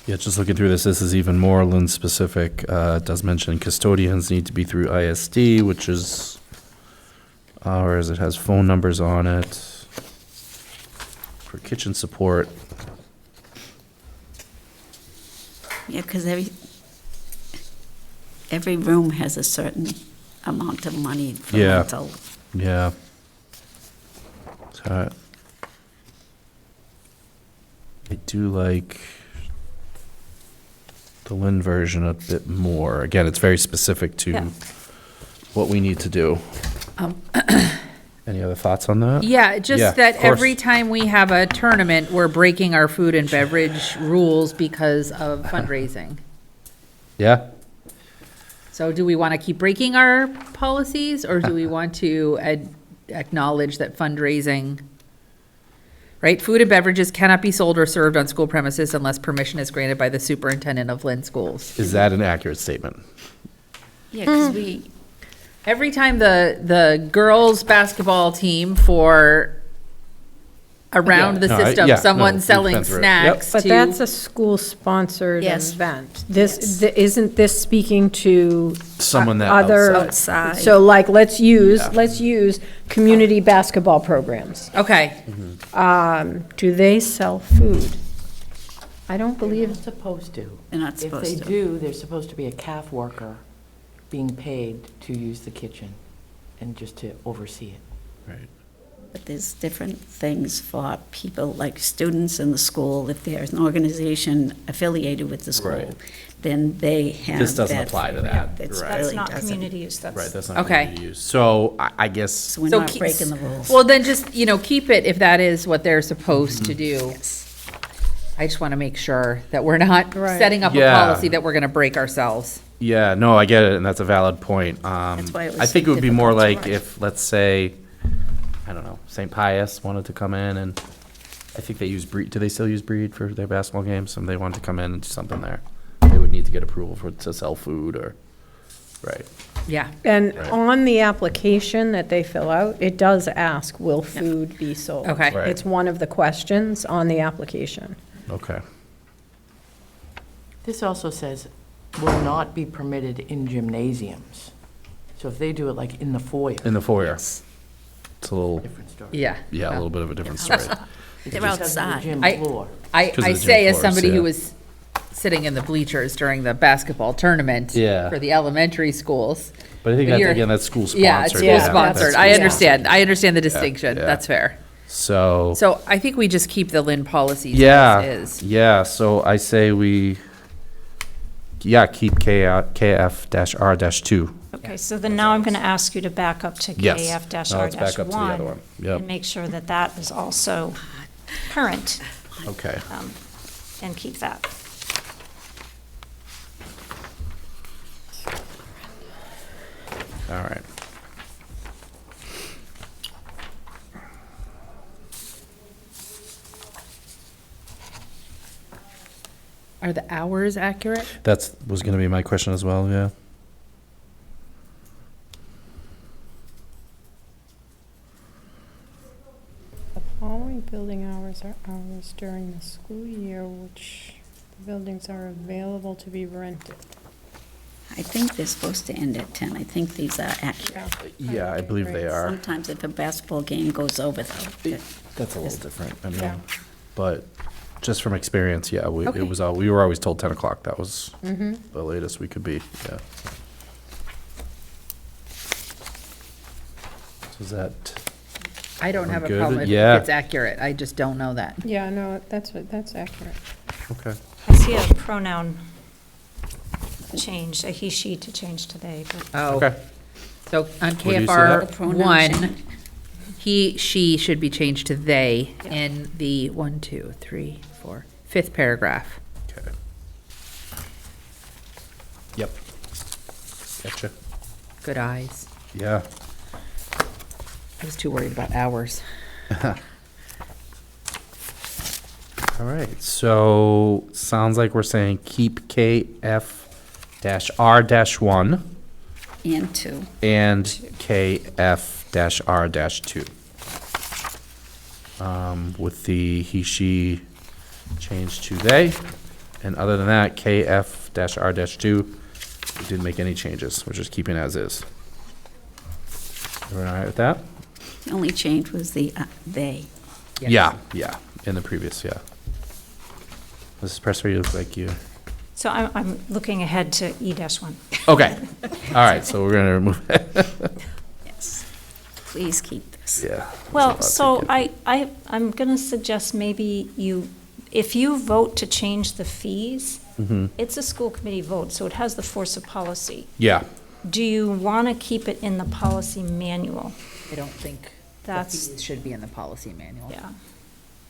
Yeah, just looking through this is even more Lynn-specific. It does mention custodians need to be through ISD, which is, whereas it has phone numbers on it for kitchen support. Yeah, because every room has a certain amount of money for Yeah. rental. Yeah. So I do like the Lynn version a bit more. Again, it's very specific to Yeah. what we need to do. Any other thoughts on that? Yeah, Yeah, just that of course. every time we have a tournament, we're breaking our food and beverage rules because of fundraising. Yeah? So do we want to keep breaking our policies, or do we want to acknowledge that fundraising, right? Food and beverages cannot be sold or served on school premises unless permission is granted by the superintendent of Lynn schools. Is that an accurate statement? Yeah, because we, Every time the girls' basketball team for around the No, I- system, yeah, no, someone we've selling been through it. Yep. snacks But to. that's a school-sponsored Yes. event. Yes. Isn't this speaking to? Someone that Other. outside. So like, let's use Yeah. community basketball programs. Okay, Do they sell food? I don't They're believe, not supposed to. They're not If supposed they to. do, there's supposed to be a CAF worker being paid to use the kitchen and just to oversee it. Right. But there's different things for people, like students in the school. If there's an organization affiliated with the school, Right. then they have. This doesn't that- apply to that. It Right. That's really not doesn't. community use, that's. Right, that's not Okay. community use. So I guess, So we're So not keep- breaking the rules. well, then just, keep it if that is what they're supposed to do. I just want to make sure that we're not Right. setting up a Yeah. policy that we're going to break ourselves. yeah, no, I get it, and that's a valid point. That's why it was I think it would be more difficult to like write. if, let's say, I don't know, St. Pius wanted to come in, and I think they use Breed, do they still use Breed for their basketball games? And they wanted to come in and do something there. They would need to get approval to sell food or, right. Yeah. and Right. on the application that they fill out, it does ask, will food be sold? Okay. Right. It's one of the questions on the application. Okay. This also says will not be permitted in gymnasiums. So if they do it like in the foyer, In the foyer. It's a little, different story. Yeah. yeah, a little bit of a different story. It's They're because of the outside. gym I- floor. I 'Cause of the gym say as floors, somebody yeah. who was sitting in the bleachers during the basketball tournament Yeah. for the elementary schools. But I think But that, you're- again, that's school sponsored. Yeah, it's school Yeah, sponsored. that's- I yeah. understand. I understand the distinction. yeah. That's fair. So, So I think we just keep the Lynn policies yeah, as is. yeah, so I say we, yeah, keep KF-R-2. Okay, so then now I'm going to ask you to back up to Yes. KF-R-1. Now let's back up to the other one. Yep. And make sure that that is also current, Okay. and keep that. All right. Are the hours accurate? That's, was gonna be my question as well, yeah. The following building hours are hours during the school year which the buildings are available to be rented. I think they're supposed to end at 10. I think these are accurate. Yeah, I believe they are. Sometimes if a basketball game goes over, though, That's a little different, I Yeah. mean, but just from experience, yeah, Okay. it was, we were always told 10 o'clock. That was the latest we could be, yeah. So is that, I don't have a Good. problem if Yeah. it's accurate. I just don't know that. Yeah, no, that's accurate. okay. I see a pronoun change, a he, she to change to they, but Oh, Okay. so on do you see KFR that? The pronoun 1, change. he, she should be changed to they Yeah. in the 1, 2, 3, 4, 5th paragraph. Okay. Yep. Gotcha. Good eyes. Yeah. I was too worried about hours. All right, so sounds like we're saying keep KF-R-1 and 2. and KF-R-2. With the he, she changed to they, and other than that, KF-R-2, we didn't make any changes, we're just keeping as is. Everyone all right with that? The only change was the they. Yeah, yeah, in the previous, yeah. Mrs. Presser, you look like you. so I'm looking ahead to E-1. Okay, all right, so we're gonna remove it. Yes. Please keep this. Yeah. Well, so I'm going to suggest maybe if you vote to change the fees, it's a school committee vote, so it has the force of policy. Yeah, Do you want to keep it in the policy manual? I don't think the That's- fees should be in the policy manual. Yeah.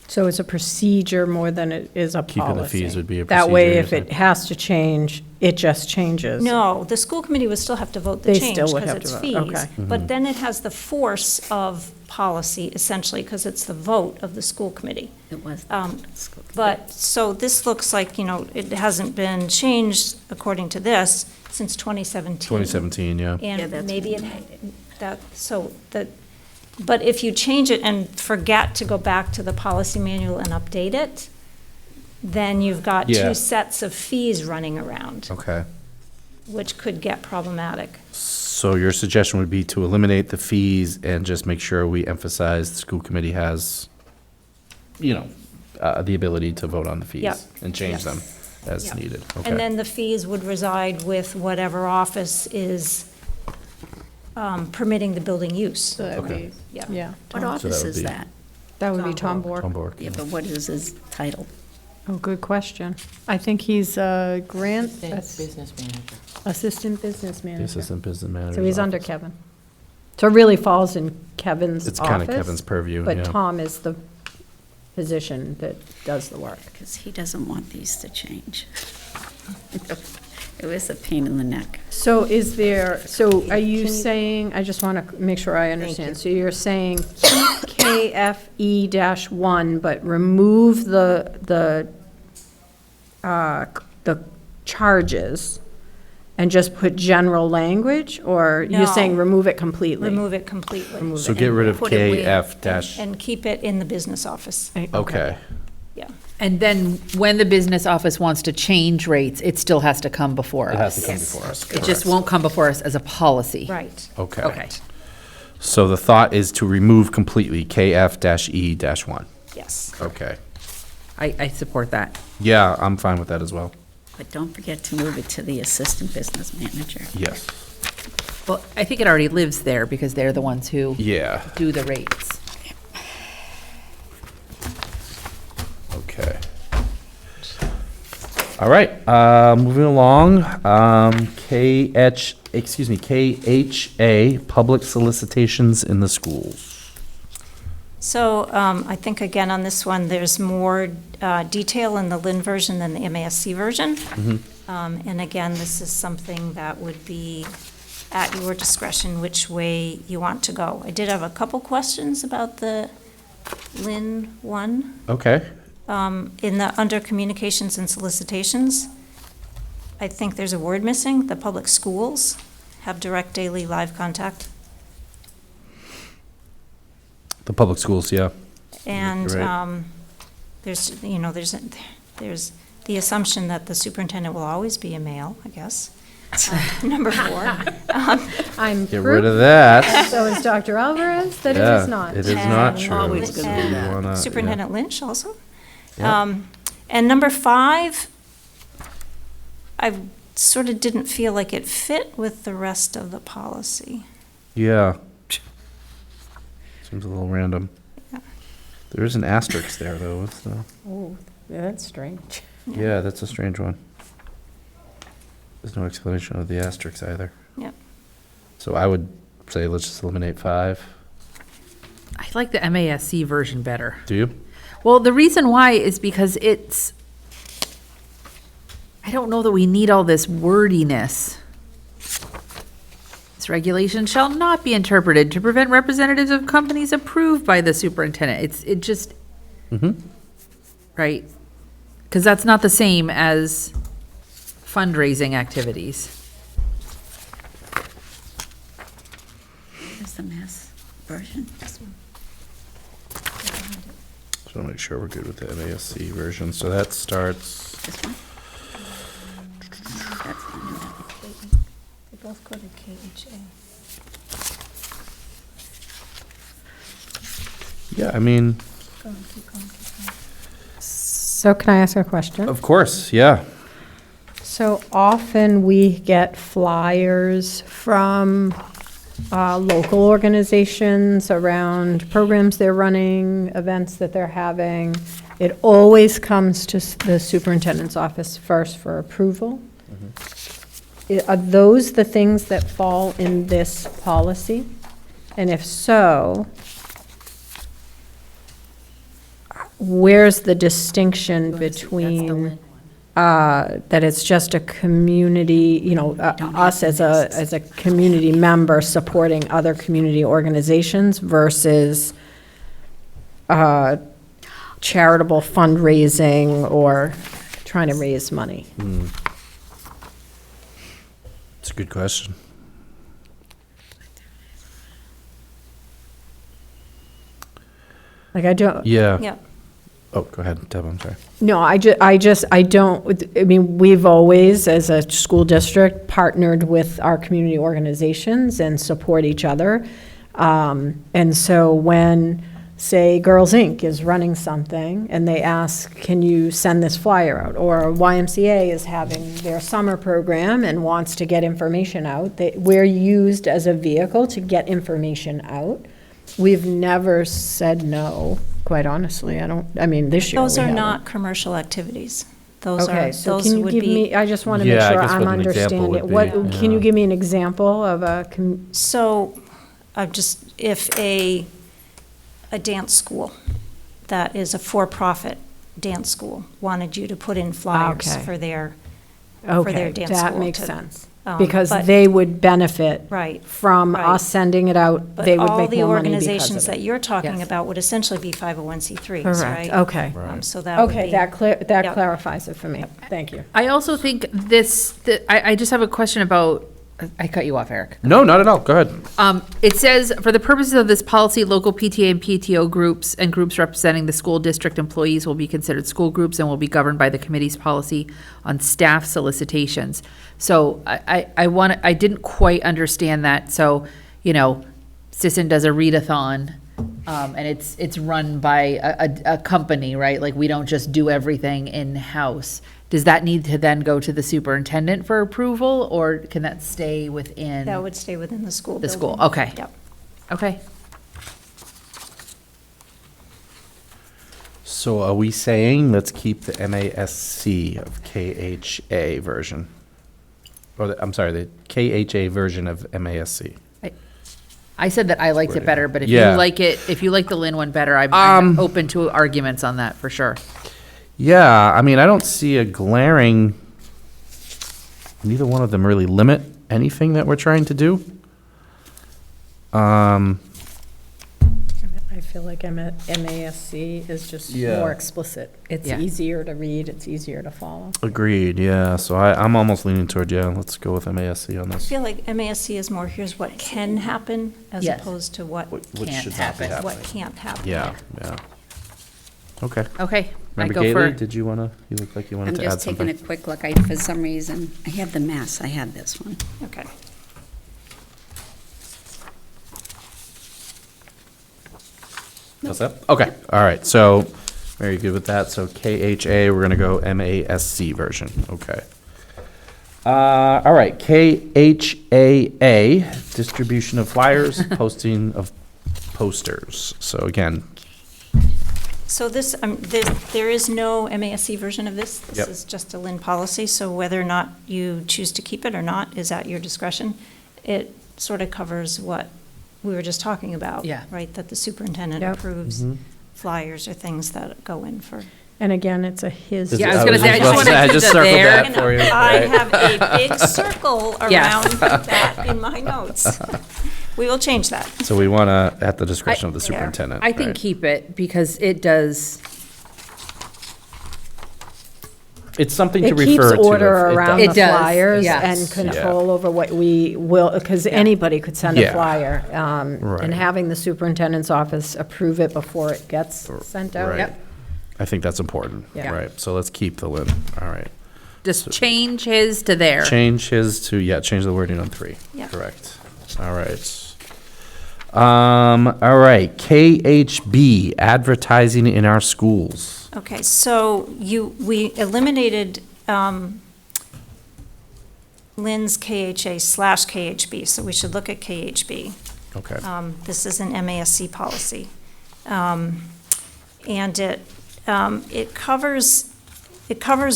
So it's a procedure more than it is a policy. Keeping the fees would be a That way, procedure, if you're it has to change, it just changes. No, the school committee would still have to vote the They change still would because have it's to fees. vote, okay. But then it has the force of policy essentially because it's the vote of the school committee. It was. But, so this looks like, it hasn't been changed according to this since 2017. 2017, yeah. Yeah, And that's maybe but if you change it and forget to go back to the policy manual and update it, then you've got Yeah. two sets of fees running around, Okay. which could get problematic. So your suggestion would be to eliminate the fees and just make sure we emphasize the school committee has, the ability to vote on the fees Yep. and change Yes. them as Yep. needed. And Okay. then the fees would reside with whatever office is permitting the building use. So that would Okay. be, Yeah. yeah. What Tom- office would is be- that? That would be Tom Tom Bork. Tom Bork. Yeah, but what is his title? Oh, good question. I think he's a grant, Business manager. assistant business The manager. assistant business manager. So he's under Kevin. So it really falls in Kevin's office. It's kind of Kevin's purview, But yeah. Tom is the position that does the work. Because he doesn't want these to change. It was a pain in the neck. So is there, so are you saying, I just want to make sure I understand. So you're saying keep KFE-1, but remove the charges and just put general language? Or you're saying No. remove it completely? Remove it completely. So get rid of Put it where? KF dash, And keep it in the business office. okay. Yeah. And then when the business office wants to change rates, it still has to come before It has to us. come before us. It just correct. won't come before us as a policy. Right. Okay. Okay. So the thought is to remove completely KF-E-1. Yes. Okay. I support that. Yeah, I'm fine with that as well. But don't forget to move it to the assistant business manager. Yes. Well, I think it already lives there because they're the ones who Yeah, do the rates. okay. All right, moving along, KHA, public solicitations in the schools. So I think, again, on this one, there's more detail in the Lynn version than the MASC version. And again, this is something that would be at your discretion which way you want to go. I did have a couple questions about the Lynn one. Okay, Under communications and solicitations, I think there's a word missing. The public schools have direct daily live contact. the public schools, yeah. And You're right. there's the assumption that the superintendent will always be a male, I guess. Number 4. I'm Get rid proof, of that. so is Dr. Alvarez, that it Yeah, is not. It is not true. Always So gonna do we that. wanna- yeah. Superintendent Lynch also. Yeah. And number 5, I sort of didn't feel like it fit with the rest of the policy. Yeah. Seems a little random. There is an asterisk there, though. What's the- Oh, that's strange. Yeah, that's a strange one. There's no explanation of the asterisk either. Yep. So I would say let's just eliminate 5. I like the MASC version better. Do you? Well, the reason why is because I don't know that we need all this wordiness. This regulation shall not be interpreted to prevent representatives of companies approved by the superintendent. It just, right? Because that's not the same as fundraising activities. Is the mass version? Just want to make sure we're good with the MASC version. So that starts. This one? That's the new one. They both go to KHA. Yeah, I mean, Keep going. So can I ask a question? of course, yeah. So often we get flyers from local organizations around programs they're running, events that they're having. It always comes to the superintendent's office first for approval. Are those the things that fall in this policy? And if so, where's the distinction between that it's just a community, us as a community member supporting other community organizations versus charitable fundraising or trying to raise money? It's a good question. Like, I don't, Yeah. Yeah. Oh, go ahead, Deb, I'm sorry. no, I don't, I mean, we've always, as a school district, partnered with our community organizations and support each other. And so when, say, Girls Inc. is running something and they ask, can you send this flyer out? Or YMCA is having their summer program and wants to get information out. We're used as a vehicle to get information out. We've never said no, quite honestly. I mean, this year we Those are haven't. not commercial activities. Those Okay, are, so those can you would give be. me, I just want to make Yeah, I sure guess I'm what an example understanding. would What, be, can you yeah. give me an example of So, if a dance school that is a for-profit dance school wanted you to put in flyers Okay. for their okay, dance that school makes to- sense. Because but- they would benefit Right. from right. us sending it out. But They would all make the more money because organizations of that it. you're talking Yes. about would essentially be 501c3s, Correct, right? okay. So that would be. Okay, that Yep. clarifies it for me. Thank you. I also think I just have a question about, I cut you off, Eric. No, not at all. Go ahead. It says, for the purposes of this policy, local PTA and PTO groups and groups representing the school district employees will be considered school groups and will be governed by the committee's policy on staff solicitations. So I didn't quite understand that. So, Sisson does a readathon, and it's run by a company, right? Like, we don't just do everything in-house. Does that need to then go to the superintendent for approval, or can that stay within? That would stay within the school The building. school, okay. Yep. Okay. So are we saying let's keep the MASC of KHA version? Or I'm sorry, the KHA version of MASC? I said that I liked it better, but if you Yeah. if you like the Lynn one better, I'm open to arguments on that, for sure. Yeah, I mean, I don't see a glaring, neither one of them really limit anything that we're trying to do. I feel like MASC is just Yeah. more explicit. It's Yeah. easier to read, it's easier to follow. Agreed, yeah, so I'm almost leaning toward, yeah, let's go with MASC on I this. feel like MASC is more, here's what can happen, as Yes. opposed to what What Can't should not be happen. what happening. can't happen. Yeah, yeah. Okay. Okay, Member go for- Gately, did you want to, you look like you wanted I'm to add just taking something. a quick look. For some reason, I have the mass. I had this one. Okay. What's that? Okay, all right, so, very good with that. So KHA, we're going to go MASC version, okay. All right, KHAA, distribution of flyers, posting of posters. So again, So there is no MASC version of this. Yep. This is just a Lynn policy, so whether or not you choose to keep it or not is at your discretion. It sort of covers what we were just talking about. Yeah. Right, that the superintendent Yep. approves Mm-hmm. flyers or things that go in for. And again, it's a his. Yeah, I was gonna say, I just about to wanted I to just put circled there. that for you. I right? have a big circle Yes. around that in my notes. We will change that. So we want to, at the discretion of the Yeah. superintendent. I think right? keep it because it does, It's something to It refer keeps to. order if it around does. the It does, flyers yes. and control over what we will, because anybody could send a Yeah. flyer. Right. And having the superintendent's office approve it before it gets sent out. Right. Yep. I think that's important, Yeah. right? So let's keep the Lynn, all right. just change his to there. Change his to, change the wording on 3. Yeah. Correct. All right. All right, KHB, advertising in our schools. Okay, so we eliminated Lynn's KHA/KHB, so we should look at KHB. Okay. This is an MASC policy. And it covers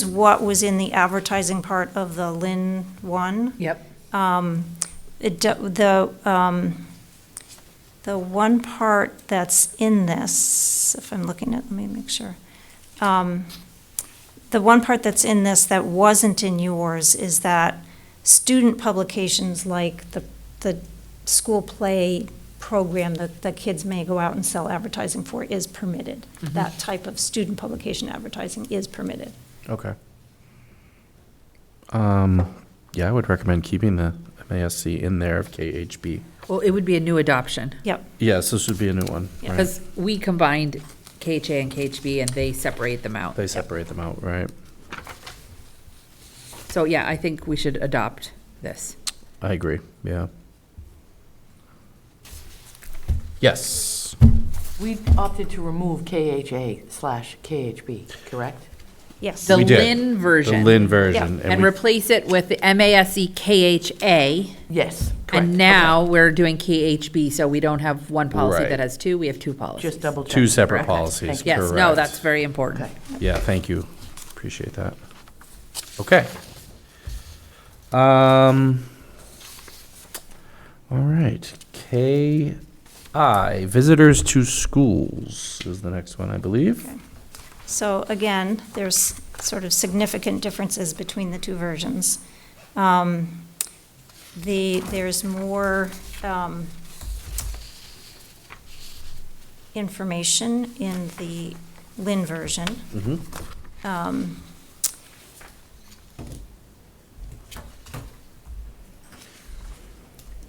what was in the advertising part of the Lynn one. Yep. The one part that's in this, if I'm looking at, let me make sure. The one part that's in this that wasn't in yours is that student publications like the school play program that the kids may go out and sell advertising for is permitted. That type of student publication advertising is permitted. Okay. Yeah, I would recommend keeping the MASC in there of KHB. Well, it would be a new adoption Yep, Yes, this would be a new one, right? because we combined KHA and KHB and they separate them out. They separate them out, right? So, yeah, I think we should adopt this. I agree, yeah. Yes. We opted to remove KHA/KHB, correct? yes. The We did. Lynn version. The Lynn version. And we- replace it with the MASC KHA. Yes, correct. And now we're doing KHB, so we don't have one policy Right. that has two, we have two policies. Just double check. Two separate Correct. policies, Thank Yes, no, correct. that's very important. Okay. Yeah, thank you. Appreciate that. Okay. All right. KI, visitors to schools is the next one, I believe. So again, there's sort of significant differences between the two versions. There's more information in the Lynn version.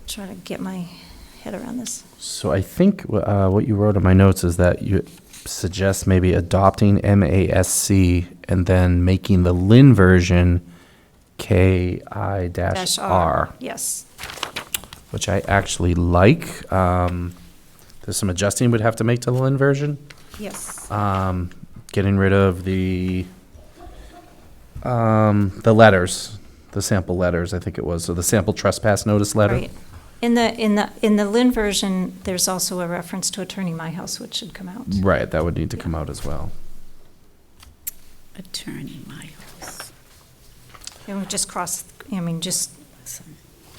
Trying to get my head around this. So I think what you wrote in my notes is that you suggest maybe adopting MASC and then making the Lynn version KI-R, Yes, which I actually like. There's some adjusting we'd have to make to the Lynn version. yes. Getting rid of the letters, the sample letters, I think it was, so the sample trespass notice letter. Right. In the Lynn version, there's also a reference to Attorney Myhouse, which should come out. Right, that would need to come out as well. Attorney Myhouse. And we just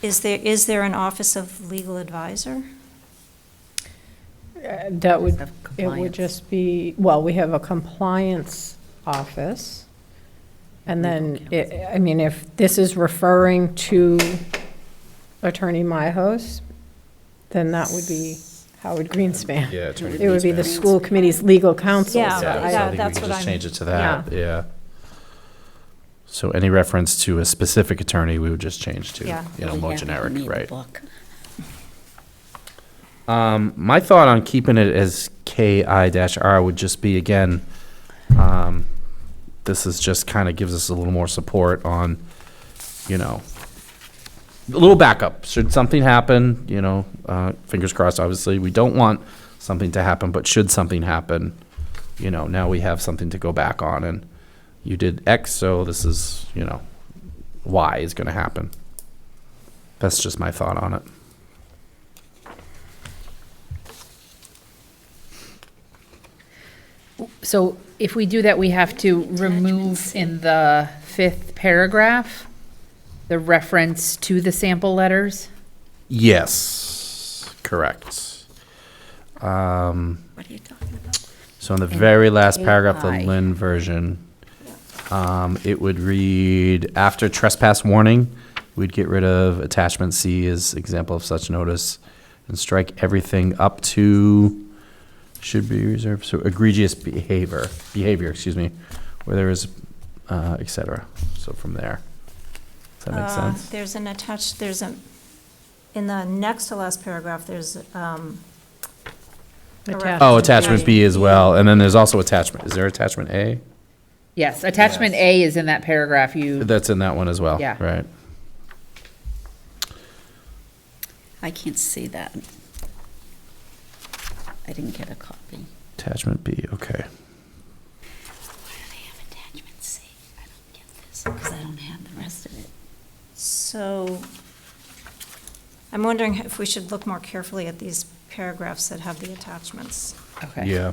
is there an Office of Legal Advisor? That would, Of it would compliance. just be, well, we have a compliance office. And then, I mean, if this is referring to Attorney Myhouse, then that would be Howard Greenspan. Yeah, Attorney It would be the Greenspan. school committee's legal counsel. Yeah, so Yeah, I- so I think we that's can what just I'm- change it to that, yeah. So any reference to a specific attorney, we would just change to, Yeah. more Yeah, generic, need a right? book. My thought on keeping it as KI-R would just be, again, This is just kind of gives us a little more support on, you know, a little backup. Should something happen, you know, fingers crossed, obviously, we don't want something to happen, but should something happen, you know, now we have something to go back on, and you did X, so this is, you know, Y is going to happen. That's just my thought on it. So if we do that, we have to remove in the 5th paragraph the reference to the sample letters? Yes, correct. What are you talking about? So in the very last paragraph, the AI. Lynn version, it would read, after trespass warning, we'd get rid of attachment C as example of such notice and strike everything up to should be reserved, so egregious behavior, where there is, et cetera. So from there. Does that make sense? There's an in the next to last paragraph, there's, Oh, attachment B as well, and then there's also attachment, is there attachment A? Yes, attachment A is in that paragraph you, That's in that one as well, Yeah. right? I can't see that. I didn't get a copy. Attachment B, okay. Why do they have attachment C? I don't get this, because I don't have the rest of it. so I'm wondering if we should look more carefully at these paragraphs that have the attachments. okay. Yeah.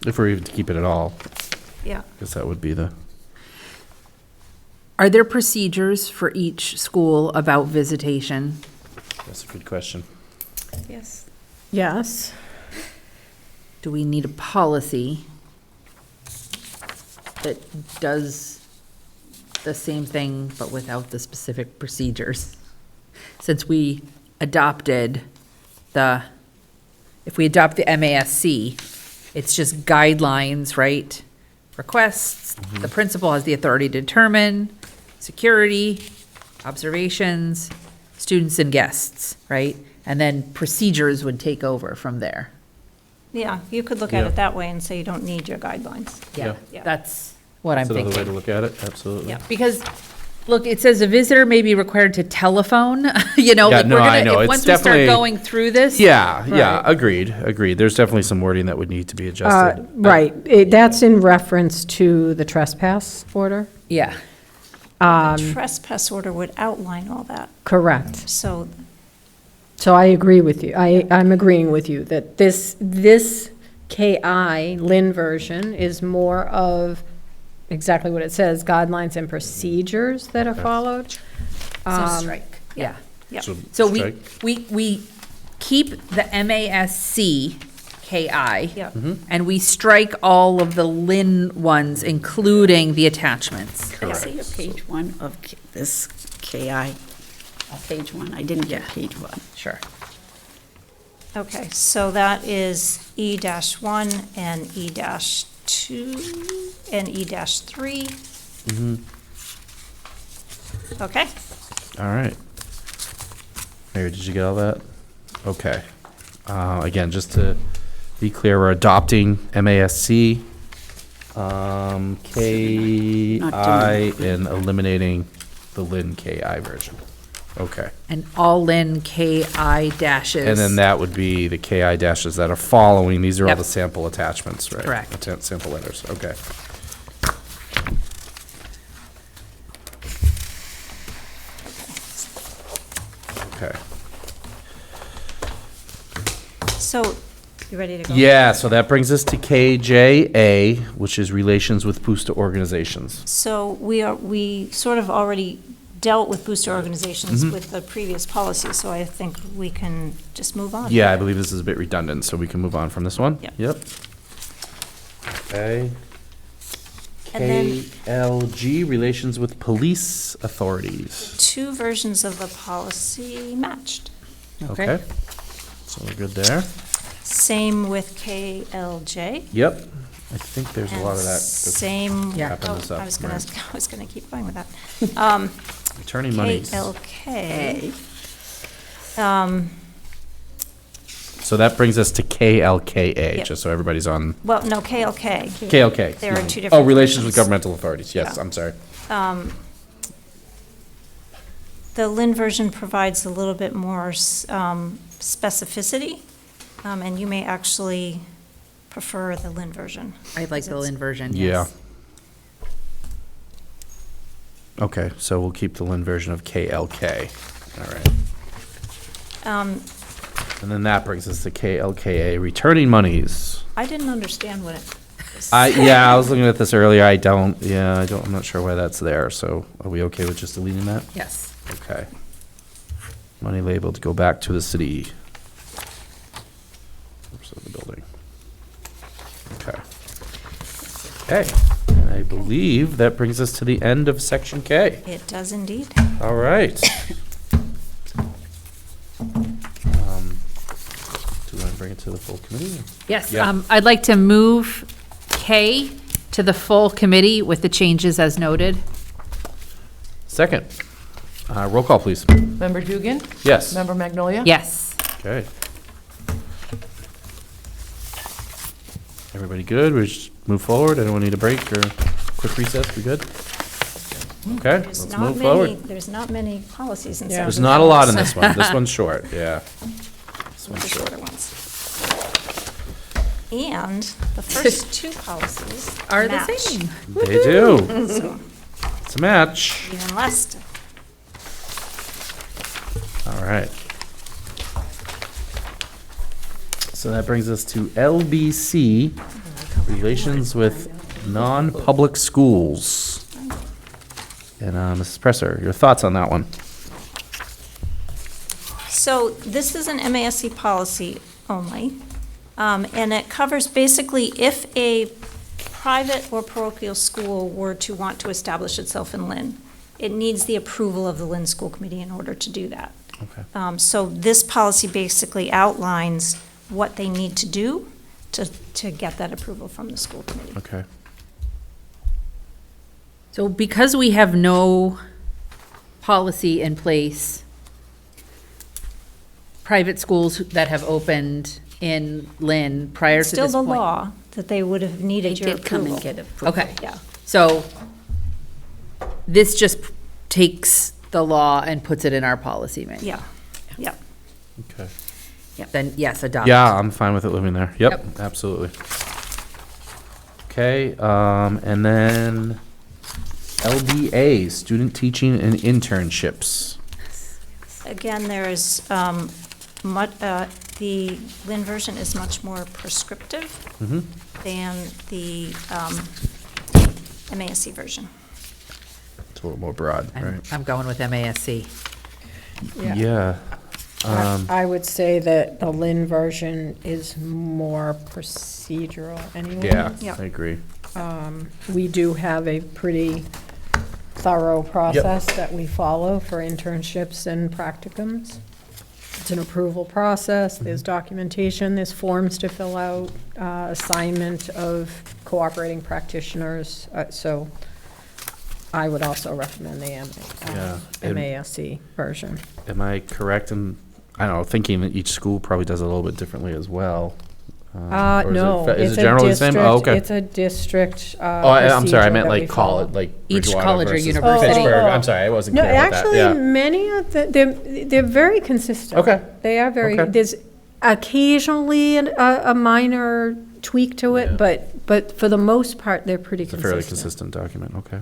If we're even to keep it at all, Yeah. I guess that would be the, Are there procedures for each school about visitation? that's a good question. Yes. Yes. Do we need a policy that does the same thing but without the specific procedures? Since we adopted if we adopt the MASC, it's just guidelines, right? Requests, the principal has the authority to determine security, observations, students and guests, right? And then procedures would take over from there. Yeah, you could look at Yeah. it that way and say you don't need your guidelines. Yeah. Yeah. That's what I'm That's another way to thinking. look at it, absolutely. Yeah. Because, look, it says a visitor may be required to telephone, you know, Yeah, like no, we're I gonna, know, if it's once we start definitely- going through this. Yeah, yeah, Right. agreed. There's definitely some wording that would need to be adjusted. Right, that's in reference to the trespass order? Yeah. The trespass order would outline all that, Correct. so, So I agree with you. I'm agreeing with you that this KI Lynn version is more of exactly what it says, guidelines and procedures that are followed. so strike. Yeah. Yeah. So strike. we keep the MASC KI. Yeah. And we strike all of the Lynn ones, including the attachments. I see a page 1 of this KI. Page 1, I didn't get page 1. Sure. Okay, so that is E-1 and E-2 and E-3. Okay, All right. Mary, did you get all that? Okay. Again, just to be clear, we're adopting MASC, KI, and eliminating the Lynn KI version. Okay. And all Lynn KI dashes. And then that would be the KI dashes that are following. These are all Yep. the sample attachments, right? Correct. Sample letters, okay. Okay. so, you ready to go? Yeah, so that brings us to KJA, which is relations with booster organizations. So we sort of already dealt with booster organizations with the previous policy, so I think we can just move on. Yeah, I believe this is a bit redundant, so we can move on from this one? Yep. Yep. Okay. And then- KLG, relations with police authorities. Two versions of the policy matched. Okay. So we're good there. Same with KLJ. Yep. I think there's a lot of that. that's Same, Yeah. wrapping oh, this up, I was gonna, right. I was gonna keep going with that. Attorney monies. KLK. So that brings us to KLKA, Yep. just so everybody's on. Well, no, KLK. KLK. There are excuse two me. different Oh, relations with versions. governmental authorities. Yes, Yeah. I'm sorry. The Lynn version provides a little bit more specificity, and you may actually prefer the Lynn version. I like the Lynn version, Yeah. yes. Okay, so we'll keep the Lynn version of KLK. All right. And then that brings us to KLKA, returning monies. I didn't understand what it was. I was looking at this earlier. I'm not sure why that's there. So are we okay with just deleting that? Yes. Okay. Money labeled to go back to the city. Oops, of the building. Okay. Okay, and I believe that brings us to the end of section K. It does indeed. All right. Do you want to bring it to the full committee? Yes, Yeah. I'd like to move K to the full committee with the changes as noted. Second. Roll call, please. Member Dugan? Yes. Member Magnolia? Yes. Okay. Everybody good? We just move forward? Anyone need a break or quick recess? We good? Okay, There's let's not move many, forward. there's not many policies in Yeah. section. There's not a lot in this one. This one's short, yeah. This The one's short. shorter ones. And the first two policies Are the match. same. They do. So It's a match. even less. All right. So that brings us to LBC, Relations with Non-Public Schools. And Mrs. Presser, your thoughts on that one? So this is an MASC policy only, and it covers basically if a private or parochial school were to want to establish itself in Lynn, it needs the approval of the Lynn School Committee in order to do that. Okay. So this policy basically outlines what they need to do to get that approval from the school committee. Okay. So because we have no policy in place, private schools that have opened in Lynn prior to Still this the point. law that they would have They needed your did come approval. and get approval. Okay, Yeah. so this just takes the law and puts it in our policy manual. Yeah, yeah. Okay. Then, yes, adopt. Yeah, I'm fine with it living there. Yep, Yep. absolutely. Okay, and then LDA, Student Teaching and Internships. Again, there's, the Lynn version is much more prescriptive Mhm. than the MASC version. It's a little more broad, right? I'm going with MASC. Yeah. I would say that the Lynn version is more procedural anyway. Yeah, Yep. I agree. We do have a pretty thorough process that we follow for internships and practicums. It's an approval process, there's documentation, there's forms to fill out, assignment of cooperating practitioners, so I would also recommend the Yeah, and- MASC version. Am I correct in, I don't know, thinking that each school probably does it a little bit differently as well? Or is it No, fa- it's Is it a generally the same? Oh, district, okay. it's a district Oh, I'm sorry, I procedure meant that we like call follow. it, like Each Bridgewater college or versus university. Pittsburgh. Oh, I'm sorry, I wasn't No, clear with that. actually, Yeah. many of they're very consistent. Okay. They are very, Okay. there's occasionally a minor tweak to Yeah. it, but for the most part, they're pretty It's a fairly consistent. consistent document, okay.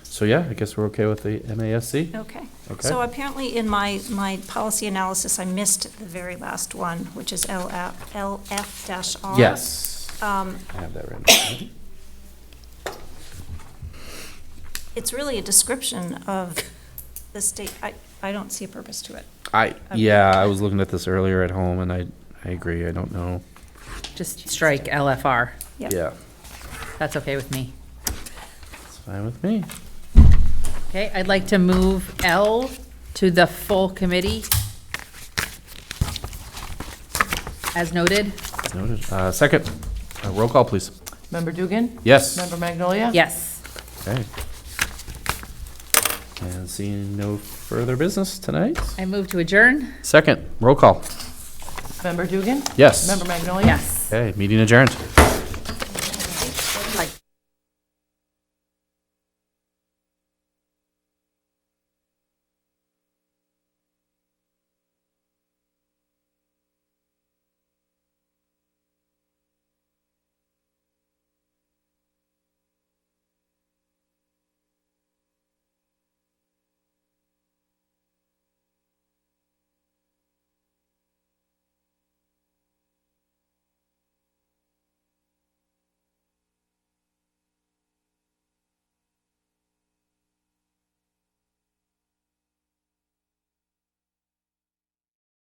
So yeah, I guess we're okay with the MASC? Okay. Okay. So apparently in my policy analysis, I missed the very last one, which is LF-R. Yes. I have that written. It's really a description of the state. I don't see a purpose to it. Yeah, I was looking at this earlier at home, and I agree, I don't know. Just strike LFR. Yep. Yeah, That's okay with me. it's fine with me. Okay, I'd like to move L to the full committee. As noted. Noted. Second, roll call, please. Member Dugan? Yes. Member Magnolia? Yes. Okay. And seeing no further business tonight. I move to adjourn. Second, roll call. Member Dugan? Yes. Member Magnolia? Yes. Okay, meeting adjourned.